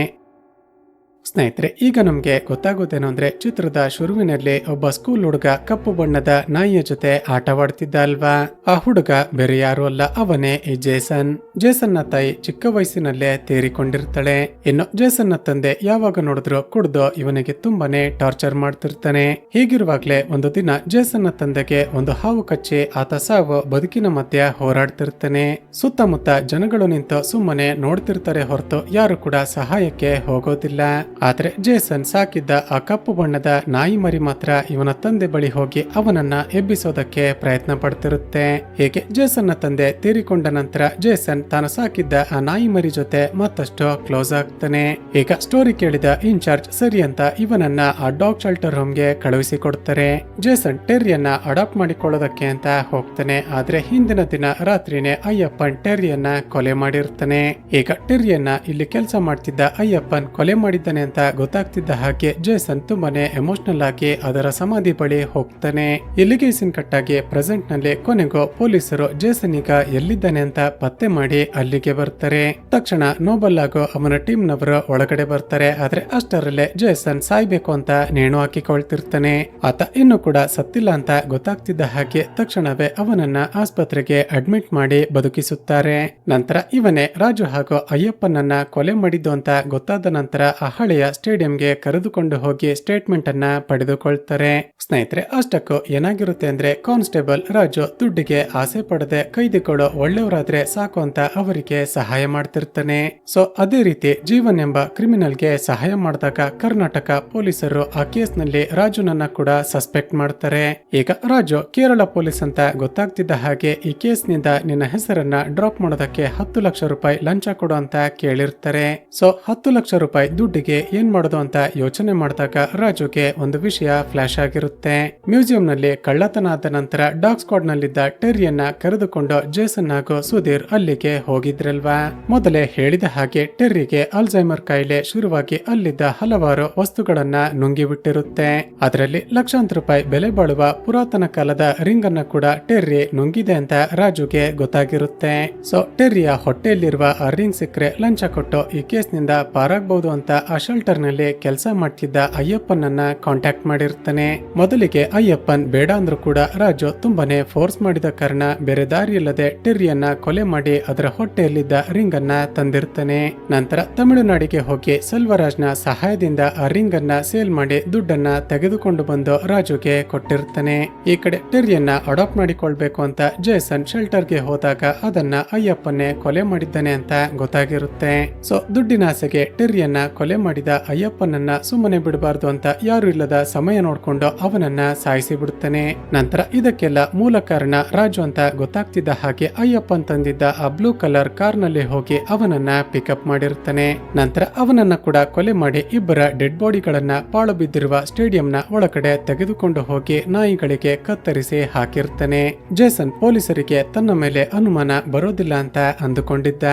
ಸ್ನೇಹಿತರೆ, ಈಗ ನಮ್ಗೆ ಗೊತ್ತಾಗೋದೇನು ಅಂದ್ರೆ ಚಿತ್ರದ ಶುರುವಿನಲ್ಲಿ ಒಬ್ಬ ಸ್ಕೂಲ್ ಹುಡುಗ ಕಪ್ಪು ಬಣ್ಣದ ನಾಯಿಯ ಜೊತೆ ಆಟವಾಡ್ತಿದ್ದ ಅಲ್ವಾ. ಆ ಹುಡುಗ ಬೇರೆ ಯಾರು ಅಲ್ಲ, ಅವನೇ ಈ ಜೇಸನ್. ಜೇಸನ್ ನ ತಾಯಿ ಚಿಕ್ಕ ವಯಸ್ಸಿನಲ್ಲೇ ತೀರಿಕೊಂಡಿರ್ತಾಳೆ. ಇನ್ನು ಜೇಸನ್ ನ ತಂದೆ ಯಾವಾಗ ನೋಡಿದ್ರು ಕುಡ್ದು ಇವನಿಗೆ ತುಂಬಾನೇ ಟಾರ್ಚರ್ ಮಾಡ್ತಿರ್ತಾನೆ. ಹೀಗಿರುವಾಗ್ಲೇ ಒಂದು ದಿನ ಜೇಸನ್ ನ ತಂದೆಗೆ ಒಂದು ಹಾವು ಕಚ್ಚಿ ಆತ ಸಾವು ಬದುಕಿನ ಮಧ್ಯೆ ಹೋರಾಡ್ತಿರ್ತಾನೆ. ಸುತ್ತಮುತ್ತ ಜನಗಳು ನಿಂತು ಸುಮ್ಮನೆ ನೋಡ್ತಿರ್ತಾರೆ ಹೊರತು ಯಾರು ಕೂಡ ಸಹಾಯಕ್ಕೆ ಹೋಗೋದಿಲ್ಲ. ಆದ್ರೆ ಜೇಸನ್ ಸಾಕಿದ್ದ ಆ ಕಪ್ಪು ಬಣ್ಣದ ನಾಯಿ ಮರಿ ಮಾತ್ರ ಇವನ ತಂದೆ ಬಳಿ ಹೋಗಿ ಅವನನ್ನ ಎಬ್ಬಿಸೋದಕ್ಕೆ ಪ್ರಯತ್ನ ಪಡ್ತಿರುತ್ತೆ. ಹೀಗೆ ಜೇಸನ್ ನ ತಂದೆ ತೀರಿಕೊಂಡ ನಂತರ ಜೇಸನ್ ತಾನು ಸಾಕಿದ್ದ ಆ ನಾಯಿ ಮರಿ ಜೊತೆ ಮತ್ತಷ್ಟು ಕ್ಲೋಸ್ ಆಗ್ತಾನೆ. ಈಗ ಸ್ಟೋರಿ ಕೇಳಿದ ಇನ್ಚಾರ್ಜ್ ಸರಿ ಅಂತ ಇವನನ್ನ ಆ ಡಾಗ್ ಶೆಲ್ಟರ್ ಹೋಮ್ಗೆ ಕಳುಹಿಸಿಕೊಡ್ತಾರೆ. ಜೇಸನ್ ಟೆರ್ರಿಯನ್ನ ಅಡಾಪ್ಟ್ ಮಾಡಿಕೊಳ್ಳೋದಕ್ಕೆ ಅಂತ ಹೋಗ್ತಾನೆ. ಆದ್ರೆ ಹಿಂದಿನ ದಿನ ರಾತ್ರಿನೇ ಅಯ್ಯಪ್ಪನ್ ಟೆರ್ರಿಯನ್ನ ಕೊಲೆ ಮಾಡಿರ್ತಾನೆ. ಈಗ ಟೆರ್ರಿಯನ್ನ ಇಲ್ಲಿ ಕೆಲಸ ಮಾಡ್ತಿದ್ದ ಅಯ್ಯಪ್ಪನ್ ಕೊಲೆ ಮಾಡಿದ್ದಾನೆ ಅಂತ ಗೊತ್ತಾಗ್ತಿದ್ದ ಹಾಗೆ ಜೇಸನ್ ತುಂಬಾನೇ ಎಮೋಷನಲ್ ಆಗಿ ಅದರ ಸಮಾಧಿ ಬಳಿ ಹೋಗ್ತಾನೆ. ಇಲ್ಲಿಗೆ ಸೀನ್ ಕಟ್ಟಾಗಿ ಪ್ರೆಸೆಂಟ್ ನಲ್ಲಿ ಕೊನೆಗೂ ಪೊಲೀಸರು ಜೇಸನ್ ಈಗ ಎಲ್ಲಿದ್ದಾನೆ ಅಂತ ಪತ್ತೆ ಮಾಡಿ ಅಲ್ಲಿಗೆ ಬರ್ತಾರೆ. ತಕ್ಷಣ ನೋಬಲ್ ಆಗೋ ಅವನ ಟೀಮ್ ನವರು ಒಳಗಡೆ ಬರ್ತಾರೆ. ಆದ್ರೆ ಅಷ್ಟರಲ್ಲೇ ಜೇಸನ್ ಸಾಯ್ಬೇಕು ಅಂತ ನೇಣು ಹಾಕಿಕೊಳ್ತಿರ್ತಾನೆ. ಆತ ಇನ್ನು ಕೂಡ ಸತ್ತಿಲ್ಲ ಅಂತ ಗೊತ್ತಾಗ್ತಿದ್ದ ಹಾಗೆ ತಕ್ಷಣವೇ ಅವನನ್ನ ಆಸ್ಪತ್ರೆಗೆ ಅಡ್ಮಿಟ್ ಮಾಡಿ ಬದುಕಿಸುತ್ತಾರೆ. ನಂತರ ಇವನೇ ರಾಜು ಹಾಗೂ ಅಯ್ಯಪ್ಪನನ್ನ ಕೊಲೆ ಮಾಡಿದ್ದು ಅಂತ ಗೊತ್ತಾದ ನಂತರ ಆ ಹಳೆಯ ಸ್ಟೇಡಿಯಂಗೆ ಕರೆದುಕೊಂಡು ಹೋಗಿ ಸ್ಟೇಟ್ಮೆಂಟ್ ಅನ್ನ ಪಡೆದುಕೊಳ್ತಾರೆ. ಸ್ನೇಹಿತರೆ, ಅಷ್ಟಕ್ಕೂ ಏನಾಗಿರುತ್ತೆ ಅಂದ್ರೆ ಕಾನ್ಸ್ಟೇಬಲ್ ರಾಜು ದುಡ್ಡಿಗೆ ಆಸೆ ಪಡದೆ ಕೈದಿಗಳು ಒಳ್ಳೆಯವರಾದ್ರೆ ಸಾಕು ಅಂತ ಅವರಿಗೆ ಸಹಾಯ ಮಾಡ್ತಿರ್ತಾನೆ. ಸೊ ಅದೇ ರೀತಿ ಜೀವನ್ ಎಂಬ ಕ್ರಿಮಿನಲ್ಗೆ ಸಹಾಯ ಮಾಡಿದಾಗ ಕರ್ನಾಟಕ ಪೊಲೀಸರು ಆ ಕೇಸ್ ನಲ್ಲಿ ರಾಜುನನ್ನ ಕೂಡ ಸಸ್ಪೆಕ್ಟ್ ಮಾಡ್ತಾರೆ. ಈಗ ರಾಜು ಕೇರಳ ಪೊಲೀಸ್ ಅಂತ ಗೊತ್ತಾಗ್ತಿದ್ದ ಹಾಗೆ ಈ ಕೇಸ್ ನಿಂದ ನಿನ್ನ ಹೆಸರನ್ನ ಡ್ರಾಪ್ ಮಾಡೋದಕ್ಕೆ 10 ಲಕ್ಷ ರೂಪಾಯಿ ಲಂಚ ಕೊಡು ಅಂತ ಕೇಳಿರ್ತಾರೆ. ಸೊ 10 ಲಕ್ಷ ರೂಪಾಯಿ ದುಡ್ಡಿಗೆ ಏನ್ ಮಾಡೋದು ಅಂತ ಯೋಚನೆ ಮಾಡಿದಾಗ ರಾಜುಗೆ ಒಂದು ವಿಷಯ ಫ್ಲಾಶ್ ಆಗಿರುತ್ತೆ. ಮ್ಯೂಸಿಯಂ ನಲ್ಲಿ ಕಳ್ಳತನ ಆದ ನಂತರ ಡಾಗ್ ಸ್ಕ್ವಾಡ್ ನಲ್ಲಿದ್ದ ಟೆರ್ರಿಯನ್ನ ಕರೆದುಕೊಂಡು ಜೇಸನ್ ಹಾಗೂ ಸುಧೀರ್ ಅಲ್ಲಿಗೆ ಹೋಗಿದ್ರಲ್ವಾ. ಮೊದಲೇ ಹೇಳಿದ ಹಾಗೆ ಟೆರ್ರಿಗೆ ಅಲ್ಝೈಮರ್ ಕಾಯಿಲೆ ಶುರುವಾಗಿ ಅಲ್ಲಿದ್ದ ಹಲವಾರು ವಸ್ತುಗಳನ್ನ ನುಂಗಿಬಿಟ್ಟಿರುತ್ತೆ. ಅದರಲ್ಲಿ ಲಕ್ಷಾಂತರ ರೂಪಾಯಿ ಬೆಲೆ ಬಾಳುವ ಪುರಾತನ ಕಾಲದ ರಿಂಗ್ ಅನ್ನ ಕೂಡ ಟೆರ್ರಿ ನುಂಗಿದೆ ಅಂತ ರಾಜುಗೆ ಗೊತ್ತಾಗಿರುತ್ತೆ. ಸೊ ಟೆರ್ರಿಯ ಹೊಟ್ಟೆಯಲ್ಲಿರುವ ಆ ರಿಂಗ್ ಸಿಕ್ಕರೆ ಲಂಚ ಕೊಟ್ಟು ಈ ಕೇಸ್ ನಿಂದ ಪಾರಾಗಬಹುದು ಅಂತ ಆ ಶೆಲ್ಟರ್ ನಲ್ಲಿ ಕೆಲಸ ಮಾಡ್ತಿದ್ದ ಅಯ್ಯಪ್ಪನನ್ನ ಕಾಂಟ್ಯಾಕ್ಟ್ ಮಾಡಿರ್ತಾನೆ. ಮೊದಲಿಗೆ ಅಯ್ಯಪ್ಪನ್ ಬೇಡ ಅಂದ್ರೂ ಕೂಡ ರಾಜು ತುಂಬಾನೇ ಫೋರ್ಸ್ ಮಾಡಿದ ಕಾರಣ ಬೇರೆ ದಾರಿ ಇಲ್ಲದೆ ಟೆರ್ರಿಯನ್ನ ಕೊಲೆ ಮಾಡಿ ಅದರ ಹೊಟ್ಟೆಯಲ್ಲಿದ್ದ ರಿಂಗ್ ಅನ್ನ ತಂದಿರ್ತಾನೆ. ನಂತರ ತಮಿಳುನಾಡಿಗೆ ಹೋಗಿ ಸೆಲ್ವರಾಜ್ನ ಸಹಾಯದಿಂದ ಆ ರಿಂಗ್ ಅನ್ನ ಸೇಲ್ ಮಾಡಿ ದುಡ್ಡನ್ನ ತೆಗೆದುಕೊಂಡು ಬಂದು ರಾಜುಗೆ ಕೊಟ್ಟಿರ್ತಾನೆ. ಈ ಕಡೆ ಟೆರ್ರಿಯನ್ನ ಅಡಾಪ್ಟ್ ಮಾಡಿಕೊಳ್ಬೇಕು ಅಂತ ಜೇಸನ್ ಶೆಲ್ಟರ್ಗೆ ಹೋದಾಗ ಅದನ್ನ ಅಯ್ಯಪ್ಪನ್ನೇ ಕೊಲೆ ಮಾಡಿದ್ದಾನೆ ಅಂತ ಗೊತ್ತಾಗಿರುತ್ತೆ. ಸೊ ದುಡ್ಡಿನ ಆಸೆಗೆ ಟೆರ್ರಿಯನ್ನ ಕೊಲೆ ಮಾಡಿದ ಅಯ್ಯಪ್ಪನನ್ನ ಸುಮ್ಮನೆ ಬಿಡಬಾರ್ದು ಅಂತ ಯಾರು ಇಲ್ಲದ ಸಮಯ ನೋಡ್ಕೊಂಡು ಅವನನ್ನ ಸಾಯಿಸಿ ಬಿಡುತ್ತಾನೆ. ನಂತರ ಇದಕ್ಕೆಲ್ಲ ಮೂಲ ಕಾರಣ ರಾಜು ಅಂತ ಗೊತ್ತಾಗ್ತಿದ್ದ ಹಾಗೆ ಅಯ್ಯಪ್ಪನ್ ತಂದಿದ್ದ ಆ ಬ್ಲೂ ಕಲರ್ ಕಾರ್ ನಲ್ಲಿ ಹೋಗಿ ಅವನನ್ನ ಪಿಕಪ್ ಮಾಡಿರ್ತಾನೆ. ನಂತರ ಅವನನ್ನ ಕೂಡ ಕೊಲೆ ಮಾಡಿ ಇಬ್ಬರ ಡೆಡ್ ಬಾಡಿಗಳನ್ನ ಪಾಳು ಬಿದ್ದಿರುವ ಸ್ಟೇಡಿಯಂನ ಒಳಗಡೆ ತೆಗೆದುಕೊಂಡು ಹೋಗಿ ನಾಯಿಗಳಿಗೆ ಕತ್ತರಿಸಿ ಹಾಕಿರ್ತಾನೆ. ಜೇಸನ್ ಪೊಲೀಸರಿಗೆ ತನ್ನ ಮೇಲೆ ಅನುಮಾನ ಬರೋದಿಲ್ಲ ಅಂತ ಅಂದುಕೊಂಡಿದ್ದ.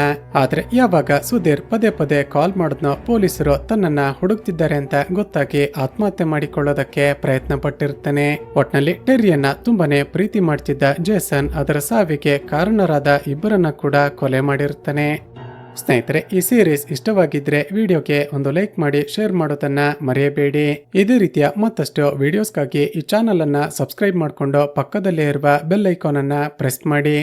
ಆದ್ರೆ ಯಾವಾಗ ಸುಧೀರ್ ಪದೇ ಪದೇ ಕಾಲ್ ಮಾಡಿದ್ನೋ ಪೊಲೀಸರು ತನ್ನನ್ನ ಹುಡುಕ್ತಿದ್ದಾರೆ ಅಂತ ಗೊತ್ತಾಗಿ ಆತ್ಮಹತ್ಯೆ ಮಾಡಿಕೊಳ್ಳೋದಕ್ಕೆ ಪ್ರಯತ್ನ ಪಟ್ಟಿರ್ತಾನೆ. ಒಟ್ನಲ್ಲಿ ಟೆರ್ರಿಯನ್ನ ತುಂಬಾನೇ ಪ್ರೀತಿ ಮಾಡ್ತಿದ್ದ ಜೇಸನ್ ಅದರ ಸಾವಿಗೆ ಕಾರಣರಾದ ಇಬ್ಬರನ್ನ ಕೂಡ ಕೊಲೆ ಮಾಡಿರ್ತಾನೆ. ಸ್ನೇಹಿತರೆ, ಈ ಸೀರೀಸ್ ಇಷ್ಟವಾಗಿದ್ರೆ ವಿಡಿಯೋಗೆ ಒಂದು ಲೈಕ್ ಮಾಡಿ ಶೇರ್ ಮಾಡೋದನ್ನ ಮರೆಯಬೇಡಿ. ಇದೇ ರೀತಿಯ ಮತ್ತಷ್ಟು ವಿಡಿಯೋಸ್ಗಾಗಿ ಈ ಚಾನಲ್ ಅನ್ನ ಸಬ್ಸ್ಕ್ರೈಬ್ ಮಾಡಿಕೊಂಡು ಪಕ್ಕದಲ್ಲೇ ಇರುವ ಬೆಲ್ ಐಕಾನ್ ಅನ್ನ ಪ್ರೆಸ್ ಮಾಡಿ.